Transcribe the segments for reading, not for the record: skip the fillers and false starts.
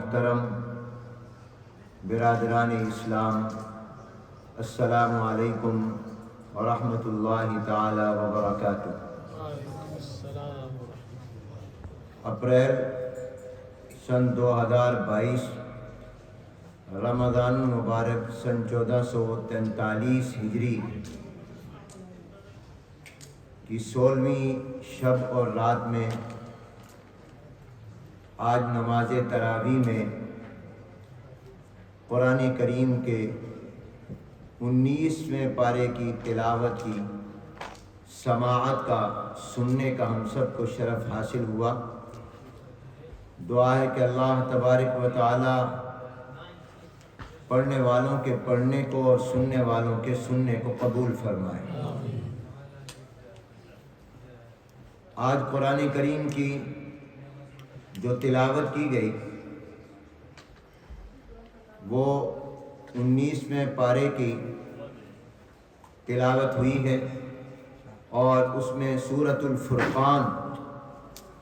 محترم برادران اسلام، السلام علیکم ورحمۃ اللہ تعالی وبرکاتہ۔ اپریل سن 2022 رمضان مبارک سن 1443 ہجری کی 16ویں شب اور رات میں آج نماز تراویح میں قرآن کریم کے 19ویں پارے کی تلاوت کی سماعت کا سننے کا ہم سب کو شرف حاصل ہوا۔ دعا ہے کہ اللہ تبارک و تعالی پڑھنے والوں کے پڑھنے کو اور سننے والوں کے سننے کو قبول فرمائے۔ آج قرآن کریم کی جو تلاوت کی گئی وہ 19ویں پارے کی تلاوت ہوئی ہے، اور اس میں سورۃ الفرقان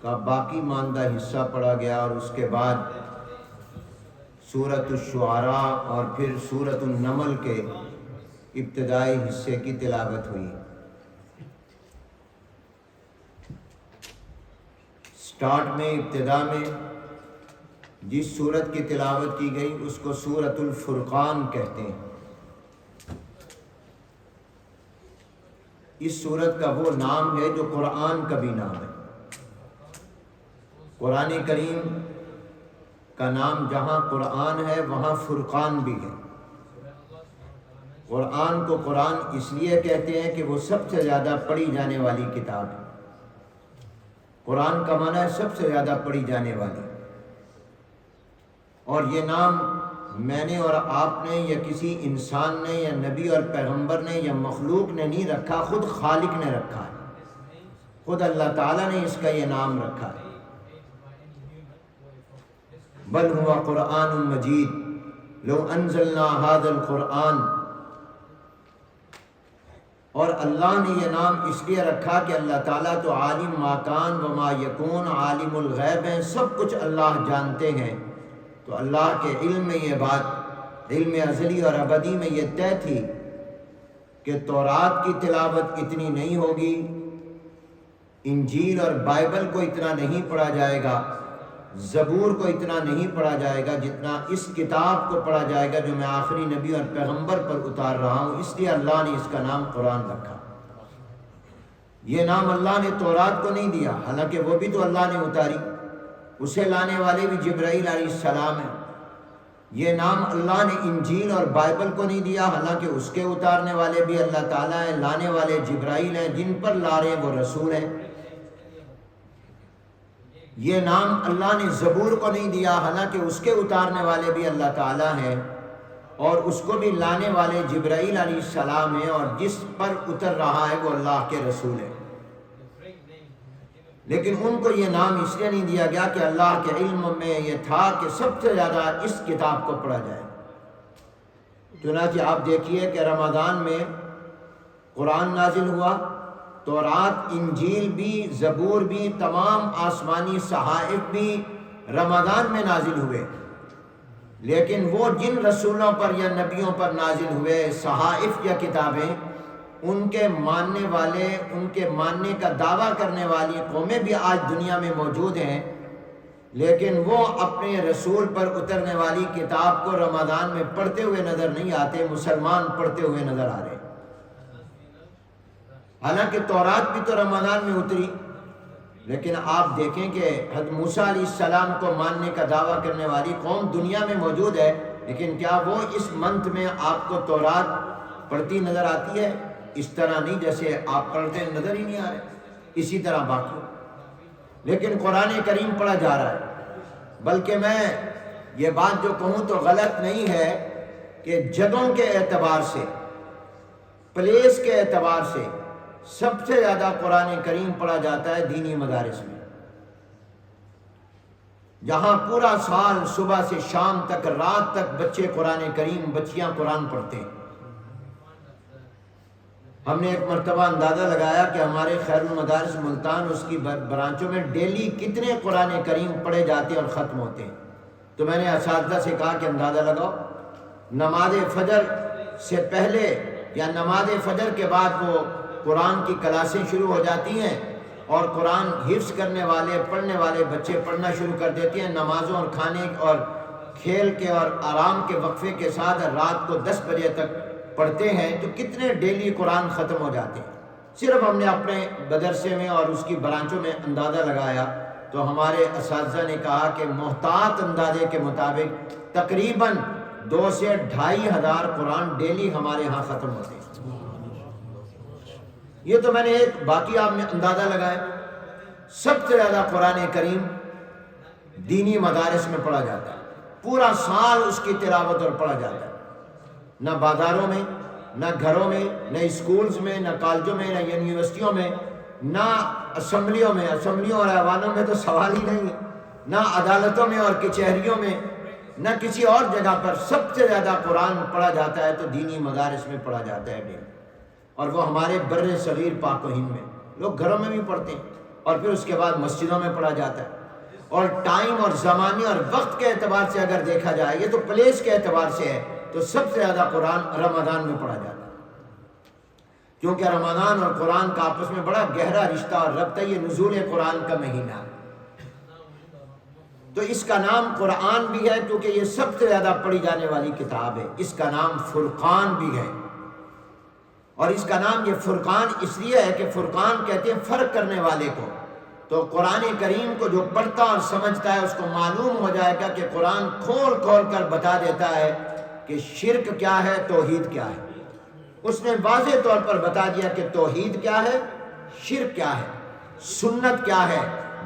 کا باقی ماندہ حصہ پڑھا گیا، اور اس کے بعد سورۃ الشعراء اور پھر سورۃ النمل کے ابتدائی حصے کی تلاوت ہوئی۔ سٹارٹ میں ابتدا میں جس سورت کی تلاوت کی گئی اس کو سورۃ الفرقان کہتے ہیں۔ اس سورت کا وہ نام ہے جو قرآن کا بھی نام ہے۔ قرآن کریم کا نام جہاں قرآن ہے وہاں فرقان بھی ہے۔ قرآن کو قرآن اس لیے کہتے ہیں کہ وہ سب سے زیادہ پڑھی جانے والی کتاب ہے۔ قرآن کا معنی ہے سب سے زیادہ پڑھی جانے والی، اور یہ نام میں نے اور آپ نے یا کسی انسان نے یا نبی اور پیغمبر نے یا مخلوق نے نہیں رکھا، خود خالق نے رکھا ہے، خود اللہ تعالیٰ نے اس کا یہ نام رکھا ہے۔ بل ہوا قرآن مجید لو انزلنا ھذا القرآن، اور اللہ نے یہ نام اس لیے رکھا کہ اللہ تعالیٰ تو عالم ما کان و ما یکون، عالم الغیب ہیں، سب کچھ اللہ جانتے ہیں۔ تو اللہ کے علم میں یہ بات، علم ازلی اور ابدی میں یہ طے تھی کہ تورات کی تلاوت اتنی نہیں ہوگی، انجیل اور بائبل کو اتنا نہیں پڑھا جائے گا، زبور کو اتنا نہیں پڑھا جائے گا جتنا اس کتاب کو پڑھا جائے گا جو میں آخری نبی اور پیغمبر پر اتار رہا ہوں۔ اس لیے اللہ نے اس کا نام قرآن رکھا۔ یہ نام اللہ نے تورات کو نہیں دیا، حالانکہ وہ بھی تو اللہ نے اتاری، اسے لانے والے بھی جبرائیل علیہ السلام ہیں۔ یہ نام اللہ نے انجیل اور بائبل کو نہیں دیا، حالانکہ اس کے اتارنے والے بھی اللہ تعالیٰ ہیں، لانے والے جبرائیل ہیں، جن پر لا رہے وہ رسول ہیں۔ یہ نام اللہ نے زبور کو نہیں دیا، حالانکہ اس کے اتارنے والے بھی اللہ تعالیٰ ہیں، اور اس کو بھی لانے والے جبرائیل علیہ السلام ہیں، اور جس پر اتر رہا ہے وہ اللہ کے رسول ہے۔ لیکن ان کو یہ نام اس لیے نہیں دیا گیا کہ اللہ کے علم میں یہ تھا کہ سب سے زیادہ اس کتاب کو پڑھا جائے۔ چنانچہ آپ دیکھیے کہ رمضان میں قرآن نازل ہوا، تورات، انجیل بھی، زبور بھی، تمام آسمانی صحائف بھی رمضان میں نازل ہوئے، لیکن وہ جن رسولوں پر یا نبیوں پر نازل ہوئے صحائف یا کتابیں، ان کے ماننے والے، ان کے ماننے کا دعویٰ کرنے والی قومیں بھی آج دنیا میں موجود ہیں، لیکن وہ اپنے رسول پر اترنے والی کتاب کو رمضان میں پڑھتے ہوئے نظر نہیں آتے، مسلمان پڑھتے ہوئے نظر آ رہے ہیں۔ حالانکہ تورات بھی تو رمضان میں اتری، لیکن آپ دیکھیں کہ حضرت موسیٰ علیہ السلام کو ماننے کا دعویٰ کرنے والی قوم دنیا میں موجود ہے، لیکن کیا وہ اس منتھ میں آپ کو تورات پڑھتی نظر آتی ہے؟ اس طرح نہیں جیسے آپ پڑھتے نظر ہی نہیں آ رہے، اسی طرح باقی۔ لیکن قرآن کریم پڑھا جا رہا ہے، بلکہ میں یہ بات جو کہوں تو غلط نہیں ہے کہ جگہوں کے اعتبار سے، پلیس کے اعتبار سے سب سے زیادہ قرآن کریم پڑھا جاتا ہے دینی مدارس میں، جہاں پورا سال صبح سے شام تک، رات تک بچے قرآن کریم، بچیاں قرآن پڑھتے ہیں۔ ہم نے ایک مرتبہ اندازہ لگایا کہ ہمارے خیر المدارس ملتان، اس کی برانچوں میں ڈیلی کتنے قرآن کریم پڑھے جاتے ہیں اور ختم ہوتے ہیں۔ تو میں نے اساتذہ سے کہا کہ اندازہ لگاؤ، نماز فجر سے پہلے یا نماز فجر کے بعد وہ قرآن کی کلاسیں شروع ہو جاتی ہیں اور قرآن حفظ کرنے والے پڑھنے والے بچے پڑھنا شروع کر دیتے ہیں، نمازوں اور کھانے اور کھیل کے اور آرام کے وقفے کے ساتھ رات کو 10 بجے تک پڑھتے ہیں، تو کتنے ڈیلی قرآن ختم ہو جاتے ہیں۔ صرف ہم نے اپنے مدرسے میں اور اس کی برانچوں میں اندازہ لگایا تو ہمارے اساتذہ نے کہا کہ محتاط اندازے کے مطابق تقریباً 2 سے 2.5 ہزار قرآن ڈیلی ہمارے ہاں ختم ہوتے ہیں۔ یہ تو میں نے ایک، باقی آپ نے اندازہ لگایا۔ سب سے زیادہ قرآن کریم دینی مدارس میں پڑھا جاتا ہے، پورا سال اس کی تلاوت اور پڑھا جاتا ہے، نہ بازاروں میں، نہ گھروں میں، نہ اسکولز میں، نہ کالجوں میں، نہ یونیورسٹیوں میں، نہ اسمبلیوں میں، اسمبلیوں اور ایوانوں میں تو سوال ہی نہیں ہے، نہ عدالتوں میں اور کچہریوں میں، نہ کسی اور جگہ پر۔ سب سے زیادہ قرآن پڑھا جاتا ہے تو دینی مدارس میں پڑھا جاتا ہے ڈیلی، اور وہ ہمارے بر صغیر پاک و ہند میں لوگ گھروں میں بھی پڑھتے ہیں، اور پھر اس کے بعد مسجدوں میں پڑھا جاتا ہے۔ اور ٹائم اور زمانے اور وقت کے اعتبار سے اگر دیکھا جائے، یہ تو پلیس کے اعتبار سے ہے، تو سب سے زیادہ قرآن رمضان میں پڑھا جاتا ہے، کیونکہ رمضان اور قرآن کا آپس میں بڑا گہرا رشتہ اور ربط ہے، یہ نزول قرآن کا مہینہ ہے۔ تو اس کا نام قرآن بھی ہے کیونکہ یہ سب سے زیادہ پڑھی جانے والی کتاب ہے۔ اس کا نام فرقان بھی ہے، اور اس کا نام یہ فرقان اس لیے ہے کہ فرقان کہتے ہیں فرق کرنے والے کو۔ تو قرآن کریم کو جو پڑھتا اور سمجھتا ہے اس کو معلوم ہو جائے گا کہ قرآن کھول کھول کر بتا دیتا ہے کہ شرک کیا ہے، توحید کیا ہے۔ اس نے واضح طور پر بتا دیا کہ توحید کیا ہے، شرک کیا ہے، سنت کیا ہے،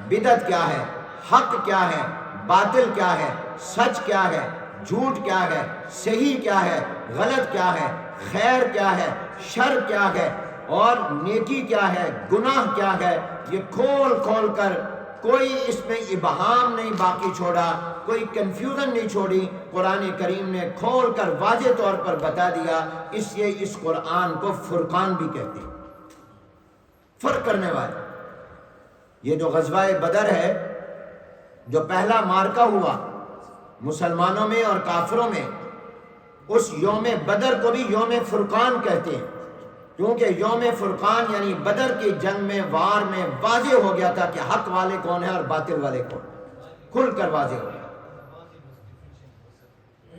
بدعت کیا ہے، حق کیا ہے، باطل کیا ہے، سچ کیا ہے، جھوٹ کیا ہے، صحیح کیا ہے، غلط کیا ہے، خیر کیا ہے، شر کیا ہے، اور نیکی کیا ہے، گناہ کیا ہے۔ یہ کھول کھول کر کوئی اس میں ابہام نہیں باقی چھوڑا، کوئی کنفیوژن نہیں چھوڑی، قرآن کریم نے کھول کر واضح طور پر بتا دیا۔ اس لیے اس قرآن کو فرقان بھی کہتے ہیں، فرق کرنے والے۔ یہ جو غزوہ بدر ہے، جو پہلا مارکہ ہوا مسلمانوں میں اور کافروں میں، اس یوم بدر کو بھی یوم فرقان کہتے ہیں، کیونکہ یوم فرقان یعنی بدر کی جنگ میں، وار میں واضح ہو گیا تھا کہ حق والے کون ہیں اور باطل والے کون، کھل کر واضح ہو گیا۔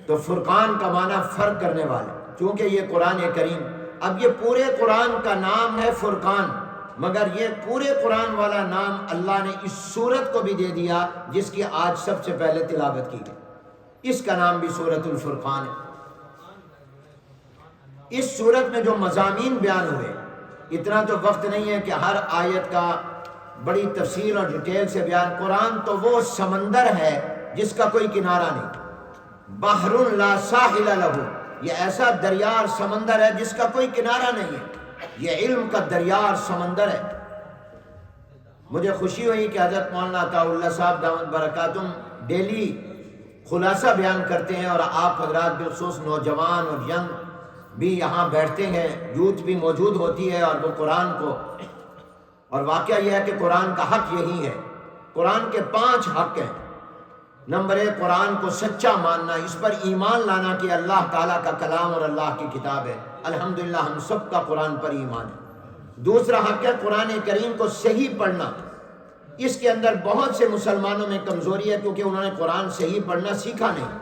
تو فرقان کا معنی فرق کرنے والے، کیونکہ یہ قرآن کریم، اب یہ پورے قرآن کا نام ہے فرقان، مگر یہ پورے قرآن والا نام اللہ نے اس سورت کو بھی دے دیا جس کی آج سب سے پہلے تلاوت کی گئی، اس کا نام بھی سورۃ الفرقان ہے۔ اس سورت میں جو مضامین بیان ہوئے، اتنا تو وقت نہیں ہے کہ ہر آیت کا بڑی تفصیل اور ڈیٹیل سے بیان۔ قرآن تو وہ سمندر ہے جس کا کوئی کنارہ نہیں، بحر لا ساحل لہ، یہ ایسا دریا اور سمندر ہے جس کا کوئی کنارہ نہیں ہے، یہ علم کا دریا اور سمندر ہے۔ مجھے خوشی ہوئی کہ حضرت مولانا عطاء اللہ صاحب دامت برکاتہم ڈیلی خلاصہ بیان کرتے ہیں، اور آپ حضرات بالخصوص نوجوان اور ینگ بھی یہاں بیٹھتے ہیں، یوتھ بھی موجود ہوتی ہے، اور وہ قرآن کو، اور واقعہ یہ ہے کہ قرآن کا حق یہی ہے۔ قرآن کے 5 حق ہیں۔ نمبر 1، قرآن کو سچا ماننا، اس پر ایمان لانا کہ اللہ تعالیٰ کا کلام اور اللہ کی کتاب ہے۔ الحمدللہ ہم سب کا قرآن پر ایمان ہے۔ دوسرا حق ہے قرآن کریم کو صحیح پڑھنا۔ اس کے اندر بہت سے مسلمانوں میں کمزوری ہے کیونکہ انہوں نے قرآن صحیح پڑھنا سیکھا نہیں،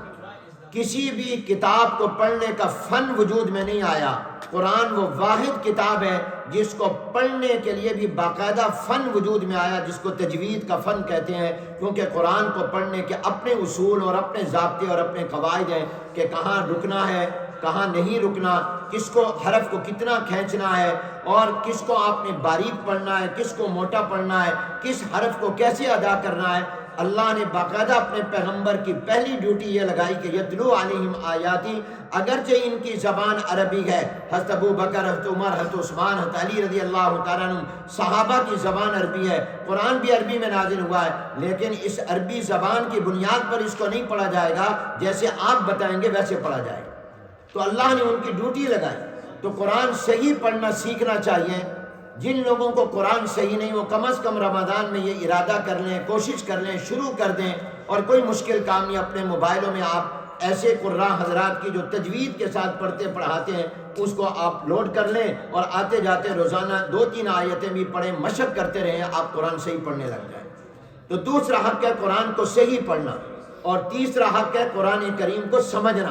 کسی بھی کتاب کو پڑھنے کا فن وجود میں نہیں آیا۔ قرآن وہ واحد کتاب ہے جس کو پڑھنے کے لیے بھی باقاعدہ فن وجود میں آیا، جس کو تجوید کا فن کہتے ہیں، کیونکہ قرآن کو پڑھنے کے اپنے اصول اور اپنے ضابطے اور اپنے قواعد ہیں کہ کہاں رکنا ہے، کہاں نہیں رکنا، کس کو حرف کو کتنا کھینچنا ہے، اور کس کو آپ نے باریک پڑھنا ہے، کس کو موٹا پڑھنا ہے، کس حرف کو کیسے ادا کرنا ہے۔ اللہ نے باقاعدہ اپنے پیغمبر کی پہلی ڈیوٹی یہ لگائی کہ یتلو علیہم آیاتی، اگرچہ ان کی زبان عربی ہے، حضرت ابو بکر، حضرت عمر، حضرت عثمان، حضرت علی رضی اللہ تعالیٰ عنہ صحابہ کی زبان عربی ہے، قرآن بھی عربی میں نازل ہوا ہے، لیکن اس عربی زبان کی بنیاد پر اس کو نہیں پڑھا جائے گا، جیسے آپ بتائیں گے ویسے پڑھا جائے گا۔ تو اللہ نے ان کی ڈیوٹی لگائی۔ تو قرآن صحیح پڑھنا سیکھنا چاہیے۔ جن لوگوں کو قرآن صحیح نہیں، وہ کم از کم رمضان میں یہ ارادہ کر لیں، کوشش کر لیں، شروع کر دیں اور کوئی مشکل کام نہیں، اپنے موبائلوں میں آپ ایسے قراء حضرات کی جو تجوید کے ساتھ پڑھاتے ہیں اس کو آپ لوڈ کر لیں اور آتے جاتے روزانہ 2-3 آیتیں بھی پڑھیں، مشق کرتے رہیں، آپ قرآن صحیح پڑھنے لگ جائیں۔ تو دوسرا حق ہے قرآن کو صحیح پڑھنا، اور تیسرا حق ہے قرآن کریم کو سمجھنا۔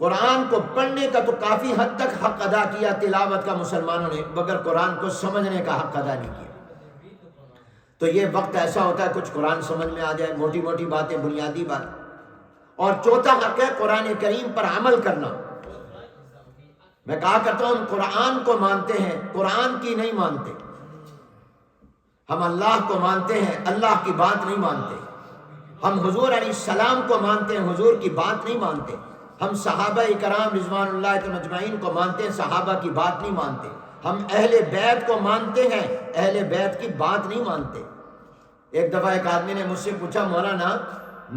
قرآن کو پڑھنے کا تو کافی حد تک حق ادا کیا تلاوت کا مسلمانوں نے، مگر قرآن کو سمجھنے کا حق ادا نہیں کیا۔ تو یہ وقت ایسا ہوتا ہے کچھ قرآن سمجھ میں آ جائے، موٹی موٹی باتیں، بنیادی بات۔ اور چوتھا حق ہے قرآن کریم پر عمل کرنا۔ میں کہا کرتا ہوں ہم قرآن کو مانتے ہیں، قرآن کی نہیں مانتے۔ ہم اللہ کو مانتے ہیں، اللہ کی بات نہیں مانتے۔ ہم حضور علیہ السلام کو مانتے ہیں، حضور کی بات نہیں مانتے۔ ہم صحابہ کرام رضوان اللہ اجمعین کو مانتے ہیں، صحابہ کی بات نہیں مانتے۔ ہم اہل بیت کو مانتے ہیں، اہل بیت کی بات نہیں مانتے۔ ایک دفعہ ایک آدمی نے مجھ سے پوچھا، مولانا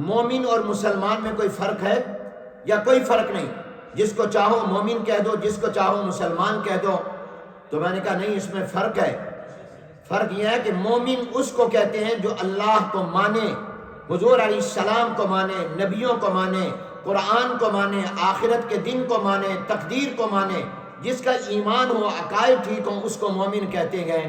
مومن اور مسلمان میں کوئی فرق ہے یا کوئی فرق نہیں؟ جس کو چاہو مومن کہہ دو، جس کو چاہو مسلمان کہہ دو۔ تو میں نے کہا نہیں، اس میں فرق ہے۔ فرق یہ ہے کہ مومن اس کو کہتے ہیں جو اللہ کو مانے، حضور علیہ السلام کو مانے، نبیوں کو مانے، قرآن کو مانے، آخرت کے دن کو مانے، تقدیر کو مانے، جس کا ایمان ہو، عقائد ٹھیک ہو، اس کو مومن کہتے ہیں۔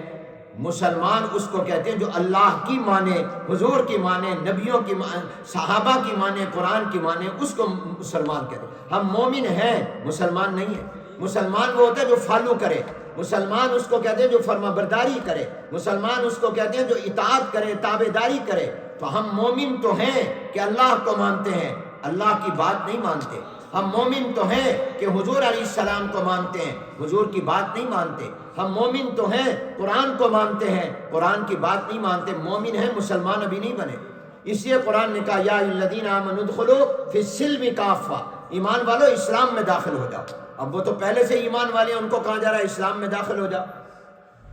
مسلمان اس کو کہتے ہیں جو اللہ کی مانے، حضور کی مانے، نبیوں کی مانے، صحابہ کی مانے، قرآن کی مانے، اس کو مسلمان کہتے ہیں۔ ہم مومن ہیں، مسلمان نہیں ہیں۔ مسلمان وہ ہوتا ہے جو فالو کرے، مسلمان اس کو کہتے ہیں جو فرما برداری کرے، مسلمان اس کو کہتے ہیں جو اطاعت کرے، تابعداری کرے۔ تو ہم مومن تو ہیں کہ اللہ کو مانتے ہیں، اللہ کی بات نہیں مانتے۔ ہم مومن تو ہیں کہ حضور علیہ السلام کو مانتے ہیں، حضور کی بات نہیں مانتے۔ ہم مومن تو ہیں، قرآن کو مانتے ہیں، قرآن کی بات نہیں مانتے۔ مومن ہیں، مسلمان ابھی نہیں بنے۔ اس لیے قرآن نے کہا یا الذین آمنوا ادخلوا فی السلم کافہ، ایمان والو اسلام میں داخل ہو جاؤ۔ اب وہ تو پہلے سے ایمان والے ہیں، ان کو کہا جا رہا ہے اسلام میں داخل ہو جاؤ۔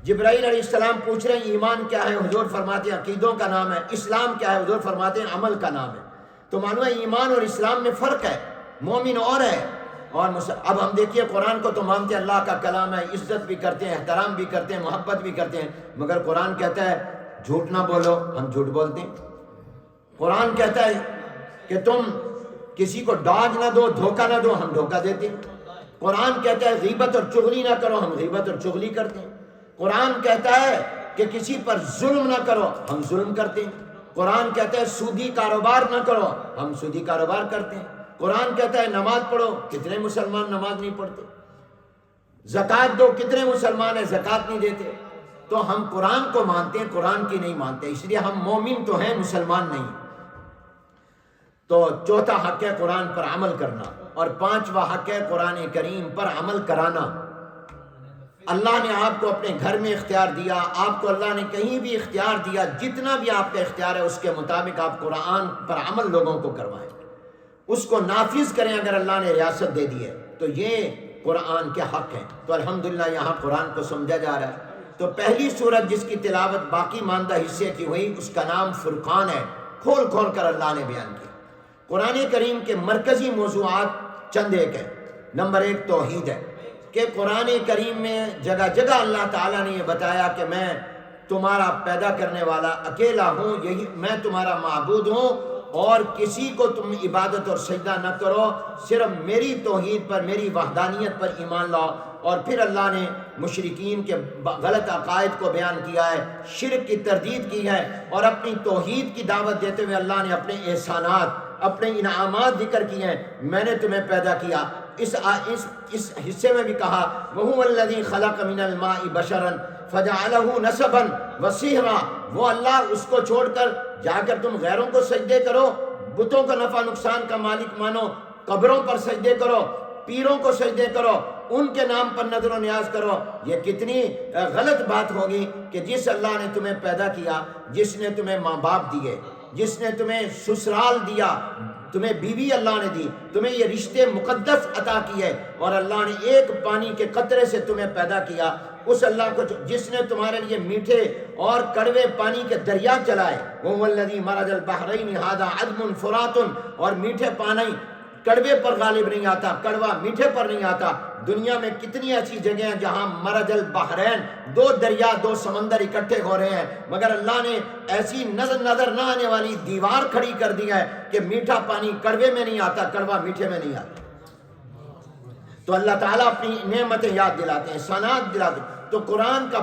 جبرائیل علیہ السلام پوچھ رہے ہیں ایمان کیا ہے، حضور فرماتے ہیں عقیدوں کا نام ہے۔ اسلام کیا ہے، حضور فرماتے ہیں عمل کا نام ہے۔ تو معلوم ہے ایمان اور اسلام میں فرق ہے، مومن اور ہے اور اب ہم دیکھیے قرآن کو تو مانتے ہیں، اللہ کا کلام ہے، عزت بھی کرتے ہیں، احترام بھی کرتے ہیں، محبت بھی کرتے ہیں، مگر قرآن کہتا ہے جھوٹ نہ بولو، ہم جھوٹ بولتے ہیں۔ قرآن کہتا ہے کہ تم کسی کو ڈاج نہ دو، دھوکہ نہ دو، ہم دھوکہ دیتے ہیں۔ قرآن کہتا ہے غیبت اور چغلی نہ کرو، ہم غیبت اور چغلی کرتے ہیں۔ قرآن کہتا ہے کہ کسی پر ظلم نہ کرو، ہم ظلم کرتے ہیں۔ قرآن کہتا ہے سودی کاروبار نہ کرو، ہم سودی کاروبار کرتے ہیں۔ قرآن کہتا ہے نماز پڑھو، کتنے مسلمان نماز نہیں پڑھتے۔ زکوٰۃ دو، کتنے مسلمان ہیں زکوٰۃ نہیں دیتے۔ تو ہم قرآن کو مانتے ہیں، قرآن کی نہیں مانتے، اس لیے ہم مومن تو ہیں، مسلمان نہیں۔ تو چوتھا حق ہے قرآن پر عمل کرنا، اور پانچواں حق ہے قرآن کریم پر عمل کرانا۔ اللہ نے آپ کو اپنے گھر میں اختیار دیا، آپ کو اللہ نے کہیں بھی اختیار دیا، جتنا بھی آپ کا اختیار ہے اس کے مطابق آپ قرآن پر عمل لوگوں کو کروائیں، اس کو نافذ کریں۔ اگر اللہ نے ریاست دے دی ہے تو یہ قرآن کے حق ہیں۔ تو الحمدللہ یہاں قرآن کو سمجھا جا رہا ہے۔ تو پہلی سورت جس کی تلاوت باقی ماندہ حصے کی ہوئی، اس کا نام فرقان ہے، کھول کھول کر اللہ نے بیان کیا۔ قرآن کریم کے مرکزی موضوعات چند ایک ہیں۔ نمبر 1 توحید ہے کہ قرآن کریم میں جگہ جگہ اللہ تعالیٰ نے یہ بتایا کہ میں تمہارا پیدا کرنے والا اکیلا ہوں، یہی میں تمہارا معبود ہوں، اور کسی کو تم عبادت اور سجدہ نہ کرو، صرف میری توحید پر، میری وحدانیت پر ایمان لاؤ۔ اور پھر اللہ نے مشرکین کے غلط عقائد کو بیان کیا ہے، شرک کی تردید کی ہے، اور اپنی توحید کی دعوت دیتے ہوئے اللہ نے اپنے احسانات، اپنے انعامات ذکر کیے ہیں۔ میں نے تمہیں پیدا کیا۔ اس حصے میں بھی کہا وَهُوَ الَّذِي خَلَقَ مِنَ الْمَاءِ بَشَرًا فَجَعَلَهُ نَسَبًا وَصِهْرًا، وہ اللہ، اس کو چھوڑ کر جا کر تم غیروں کو سجدے کرو، بتوں کو نفع نقصان کا مالک مانو، قبروں پر سجدے کرو، پیروں کو سجدے کرو، ان کے نام پر نظر و نیاز کرو۔ یہ کتنی غلط بات ہوگی کہ جس اللہ نے تمہیں پیدا کیا، جس نے تمہیں ماں باپ دیے، جس نے تمہیں سسرال دیا، تمہیں بیوی اللہ نے دی، تمہیں یہ رشتے مقدس عطا کیے، اور اللہ نے ایک پانی کے قطرے سے تمہیں پیدا کیا، اس اللہ کو جس نے تمہارے لیے میٹھے اور کڑوے پانی کے دریا چلائے، وَهُوَ الَّذِي مَرَجَ الْبَحْرَيْنِ هَذَا عَذْبٌ فُرَاتٌ، اور میٹھے پانی کڑوے پر غالب نہیں آتا، کڑوا میٹھے پر نہیں آتا۔ دنیا میں کتنی ایسی جگہیں ہیں جہاں مرج البحرین، دو دریا دو سمندر اکٹھے ہو رہے ہیں، مگر اللہ نے ایسی نظر نہ آنے والی دیوار کھڑی کر دی ہے کہ میٹھا پانی کڑوے میں نہیں آتا، کڑوا میٹھے میں نہیں آتا۔ تو اللہ تعالیٰ اپنی نعمتیں یاد دلاتے ہیں، احسانات دلاتے ہیں۔ تو قرآن کا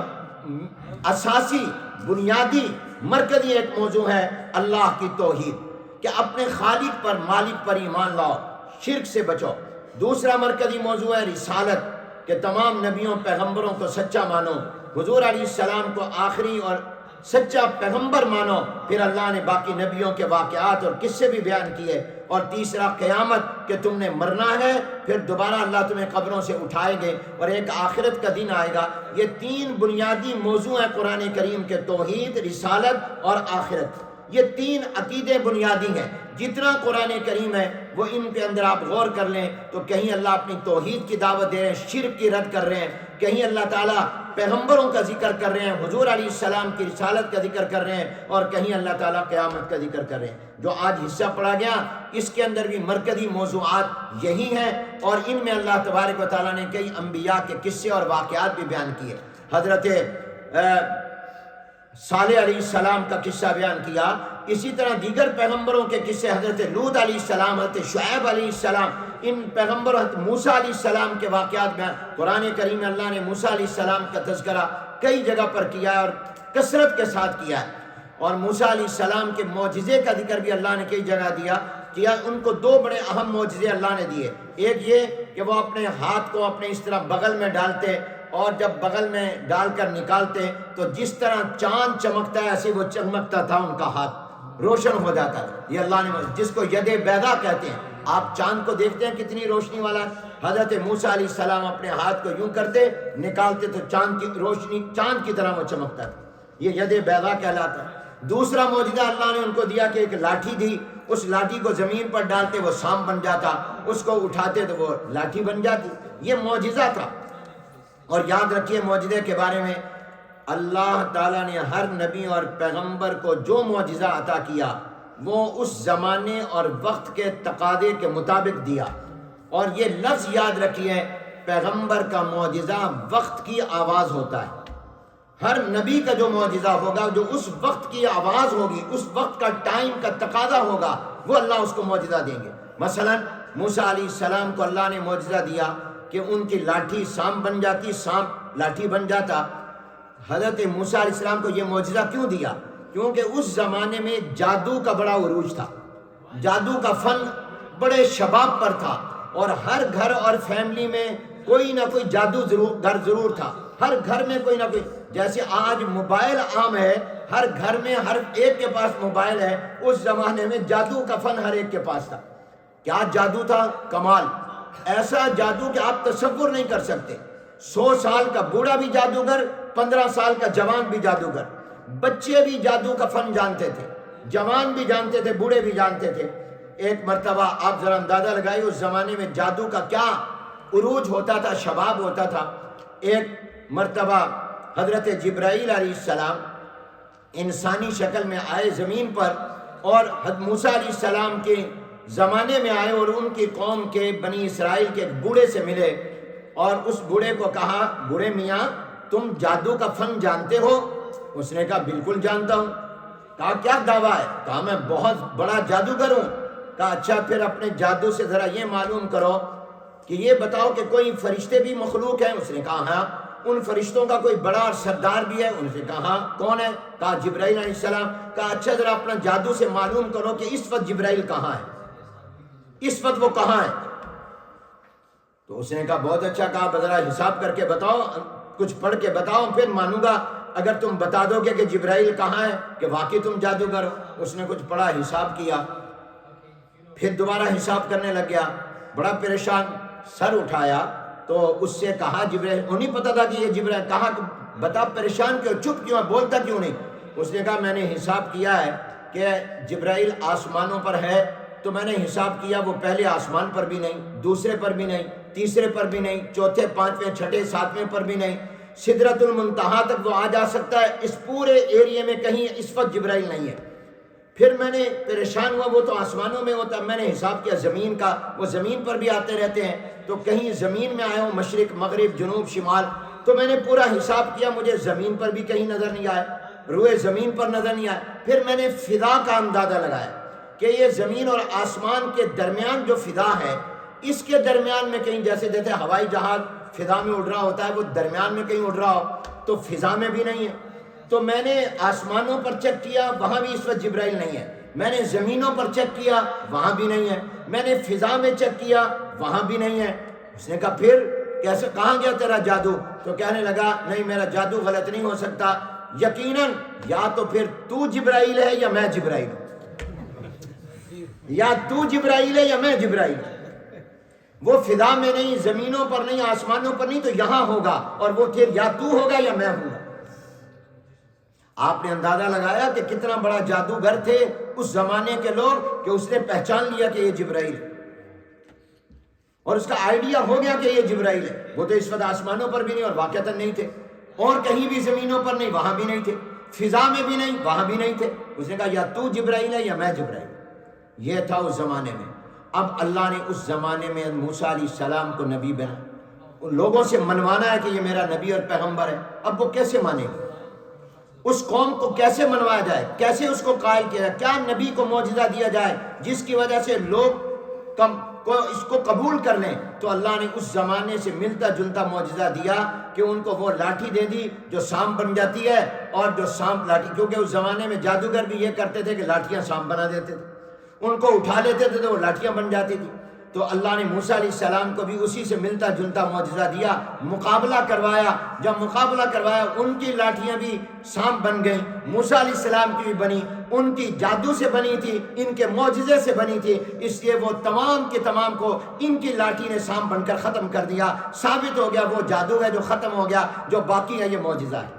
اساسی بنیادی مرکزی ایک موضوع ہے اللہ کی توحید، کہ اپنے خالق پر مالک پر ایمان لاؤ، شرک سے بچو۔ دوسرا مرکزی موضوع ہے رسالت، کہ تمام نبیوں پیغمبروں کو سچا مانو، حضور علیہ السلام کو آخری اور سچا پیغمبر مانو۔ پھر اللہ نے باقی نبیوں کے واقعات اور قصے بھی بیان کیے۔ اور تیسرا قیامت، کہ تم نے مرنا ہے، پھر دوبارہ اللہ تمہیں قبروں سے اٹھائے گے اور ایک آخرت کا دن آئے گا۔ یہ تین بنیادی موضوع ہیں قرآن کریم کے، توحید، رسالت اور آخرت۔ یہ تین عقیدے بنیادی ہیں۔ جتنا قرآن کریم ہے وہ ان کے اندر آپ غور کر لیں تو کہیں اللہ اپنی توحید کی دعوت دے رہے ہیں، شرک کی رد کر رہے ہیں، کہیں اللہ تعالیٰ پیغمبروں کا ذکر کر رہے ہیں، حضور علیہ السلام کی رسالت کا ذکر کر رہے ہیں، اور کہیں اللہ تعالیٰ قیامت کا ذکر کر رہے ہیں۔ جو آج حصہ پڑھا گیا اس کے اندر بھی مرکزی موضوعات یہی ہیں، اور ان میں اللہ تبارک و تعالیٰ نے کئی انبیاء کے قصے اور واقعات بھی بیان کیے۔ حضرت صالح علیہ السلام کا قصہ بیان کیا، اسی طرح دیگر پیغمبروں کے قصے، حضرت لوط علیہ السلام، حضرت شعیب علیہ السلام، ان پیغمبروں، حضرت موسیٰ علیہ السلام کے واقعات بیان۔ قرآن کریم میں اللہ نے موسیٰ علیہ السلام کا تذکرہ کئی جگہ پر کیا ہے اور کثرت کے ساتھ کیا ہے، اور موسیٰ علیہ السلام کے معجزے کا ذکر بھی اللہ نے کئی جگہ کیا۔ ان کو دو بڑے اہم معجزے اللہ نے دیے، ایک یہ کہ وہ اپنے ہاتھ کو اپنے اس طرح بغل میں ڈالتے، اور جب بغل میں ڈال کر نکالتے تو جس طرح چاند چمکتا ہے ایسے وہ چمکتا تھا، ان کا ہاتھ روشن ہو جاتا تھا۔ یہ اللہ نے، جس کو ید بیضا کہتے ہیں، آپ چاند کو دیکھتے ہیں کتنی روشنی والا ہے۔ حضرت موسیٰ علیہ السلام اپنے ہاتھ کو یوں کرتے، نکالتے تو چاند کی روشنی چاند کی طرح وہ چمکتا تھا، یہ ید بیضا کہلاتا ہے۔ دوسرا معجزہ اللہ نے ان کو دیا کہ ایک لاٹھی دی، اس لاٹھی کو زمین پر ڈالتے وہ سانپ بن جاتا، اس کو اٹھاتے تو وہ لاٹھی بن جاتی، یہ معجزہ تھا۔ اور یاد رکھیے معجزے کے بارے میں، اللہ تعالیٰ نے ہر نبی اور پیغمبر کو جو معجزہ عطا کیا وہ اس زمانے اور وقت کے تقاضے کے مطابق دیا۔ اور یہ لفظ یاد رکھیے، پیغمبر کا معجزہ وقت کی آواز ہوتا ہے۔ ہر نبی کا جو معجزہ ہوگا، جو اس وقت کی آواز ہوگی، اس وقت کا ٹائم کا تقاضا ہوگا، وہ اللہ اس کو معجزہ دیں گے۔ مثلا موسیٰ علیہ السلام کو اللہ نے معجزہ دیا کہ ان کی لاٹھی سانپ بن جاتی، سانپ لاٹھی بن جاتا۔ حضرت موسیٰ علیہ السلام کو یہ معجزہ کیوں دیا؟ کیونکہ اس زمانے میں جادو کا بڑا عروج تھا، جادو کا فن بڑے شباب پر تھا، اور ہر گھر اور فیملی میں کوئی نہ کوئی جادو ضرور تھا، ہر گھر میں کوئی نہ کوئی۔ جیسے آج موبائل عام ہے، ہر گھر میں ہر ایک کے پاس موبائل ہے، اس زمانے میں جادو کا فن ہر ایک کے پاس تھا۔ کیا جادو تھا؟ کمال، ایسا جادو کہ آپ تصور نہیں کر سکتے۔ 100 سال کا بوڑھا بھی جادوگر، 15 سال کا جوان بھی جادوگر، بچے بھی جادو کا فن جانتے تھے، جوان بھی جانتے تھے، بوڑھے بھی جانتے تھے۔ ایک مرتبہ آپ ذرا اندازہ لگائیے اس زمانے میں جادو کا کیا عروج ہوتا تھا، شباب ہوتا تھا۔ ایک مرتبہ حضرت جبرائیل علیہ السلام انسانی شکل میں آئے زمین پر، اور حضرت موسیٰ علیہ السلام کے زمانے میں آئے، اور ان کی قوم کے بنی اسرائیل کے ایک بوڑھے سے ملے، اور اس بوڑھے کو کہا، بوڑھے میاں تم جادو کا فن جانتے ہو؟ اس نے کہا بالکل جانتا ہوں۔ کہا کیا دعویٰ ہے؟ کہا میں بہت بڑا جادوگر ہوں۔ کہا اچھا پھر اپنے جادو سے ذرا یہ معلوم کرو کہ یہ بتاؤ کہ کوئی فرشتے بھی مخلوق ہیں؟ اس نے کہا ہاں۔ ان فرشتوں کا کوئی بڑا اور سردار بھی ہے؟ ان سے کہا ہاں۔ کون ہے؟ کہا جبرائیل علیہ السلام۔ کہا اچھا ذرا اپنا جادو سے معلوم کرو کہ اس وقت جبرائیل کہاں ہے، اس وقت وہ کہاں ہے؟ تو اس نے کہا بہت اچھا، کہا ذرا حساب کر کے بتاؤ، کچھ پڑھ کے بتاؤ، پھر مانوں گا اگر تم بتا دو گے کہ جبرائیل کہاں ہے کہ واقعی تم جادوگر ہو۔ اس نے کچھ پڑھا، حساب کیا، پھر دوبارہ حساب کرنے لگ گیا، بڑا پریشان، سر اٹھایا تو اس سے کہا جبرائیل، انہیں پتا تھا کہ یہ جبرائیل، کہا بتا پریشان کیوں، چپ کیوں ہے، بولتا کیوں نہیں؟ اس نے کہا میں نے حساب کیا ہے کہ جبرائیل آسمانوں پر ہے، تو میں نے حساب کیا وہ پہلے آسمان پر بھی نہیں، دوسرے پر بھی نہیں، تیسرے پر بھی نہیں، چوتھے، پانچویں، چھٹے، ساتویں پر بھی نہیں، سدرۃ المنتہا تک وہ آ جا سکتا ہے، اس پورے ایریے میں کہیں اس وقت جبرائیل نہیں ہے۔ پھر میں نے پریشان ہوا، وہ تو آسمانوں میں ہوتا، میں نے حساب کیا زمین کا، وہ زمین پر بھی آتے رہتے ہیں، تو کہیں زمین میں آیا ہوں، مشرق مغرب جنوب شمال، تو میں نے پورا حساب کیا، مجھے زمین پر بھی کہیں نظر نہیں آیا، روئے زمین پر نظر نہیں آیا۔ پھر میں نے فضا کا اندازہ لگایا کہ یہ زمین اور آسمان کے درمیان جو فضا ہے، اس کے درمیان میں کہیں جیسے ہوائی جہاز فضا میں اڑ رہا ہوتا ہے، وہ درمیان میں کہیں اڑ رہا ہو، تو فضا میں بھی نہیں ہے۔ تو میں نے آسمانوں پر چیک کیا، وہاں بھی اس وقت جبرائیل نہیں ہے۔ میں نے زمینوں پر چیک کیا، وہاں بھی نہیں ہے۔ میں نے فضا میں چیک کیا، وہاں بھی نہیں ہے۔ اس نے کہا پھر کیسے، کہاں گیا تیرا جادو؟ تو کہنے لگا نہیں، میرا جادو غلط نہیں ہو سکتا، یقیناً یا تو پھر تو جبرائیل ہے یا میں جبرائیل ہوں، یا تو جبرائیل ہے یا میں جبرائیل ہوں۔ وہ فضا میں نہیں، زمینوں پر نہیں، آسمانوں پر نہیں، تو یہاں ہوگا، اور وہ پھر یا تو ہوگا یا میں ہوں۔ آپ نے اندازہ لگایا کہ کتنا بڑا جادوگر تھے اس زمانے کے لوگ کہ اس نے پہچان لیا کہ یہ جبرائیل ہے، اور اس کا آئیڈیا ہو گیا کہ یہ جبرائیل ہے۔ وہ تو اس وقت آسمانوں پر بھی نہیں اور واقعتاً نہیں تھے، اور کہیں بھی زمینوں پر نہیں، وہاں بھی نہیں تھے، فضا میں بھی نہیں، وہاں بھی نہیں تھے۔ اس نے کہا یا تو جبرائیل ہے یا میں جبرائیل۔ یہ تھا اس زمانے میں۔ اب اللہ نے اس زمانے میں موسیٰ علیہ السلام کو نبی بنا، ان لوگوں سے منوانا ہے کہ یہ میرا نبی اور پیغمبر ہے۔ اب وہ کیسے مانے گی؟ اس قوم کو کیسے منوایا جائے، کیسے اس کو قائل کیا جائے، کیا نبی کو معجزہ دیا جائے جس کی وجہ سے لوگ اس کو قبول کر لیں؟ تو اللہ نے اس زمانے سے ملتا جلتا معجزہ دیا کہ ان کو وہ لاٹھی دے دی جو سانپ بن جاتی ہے، اور جو سانپ لاٹھی، کیونکہ اس زمانے میں جادوگر بھی یہ کرتے تھے کہ لاٹھیاں سانپ بنا دیتے تھے، ان کو اٹھا لیتے تھے تو وہ لاٹھیاں بن جاتی تھی۔ تو اللہ نے موسیٰ علیہ السلام کو بھی اسی سے ملتا جلتا معجزہ دیا، مقابلہ کروایا۔ جب مقابلہ کروایا ان کی لاٹھیاں بھی سانپ بن گئیں، موسیٰ علیہ السلام کی بھی بنی، ان کی جادو سے بنی تھی، ان کے معجزے سے بنی تھی، اس لیے وہ تمام کے تمام کو ان کی لاٹھی نے سانپ بن کر ختم کر دیا۔ ثابت ہو گیا وہ جادو ہے جو ختم ہو گیا، جو باقی ہے یہ معجزہ ہے۔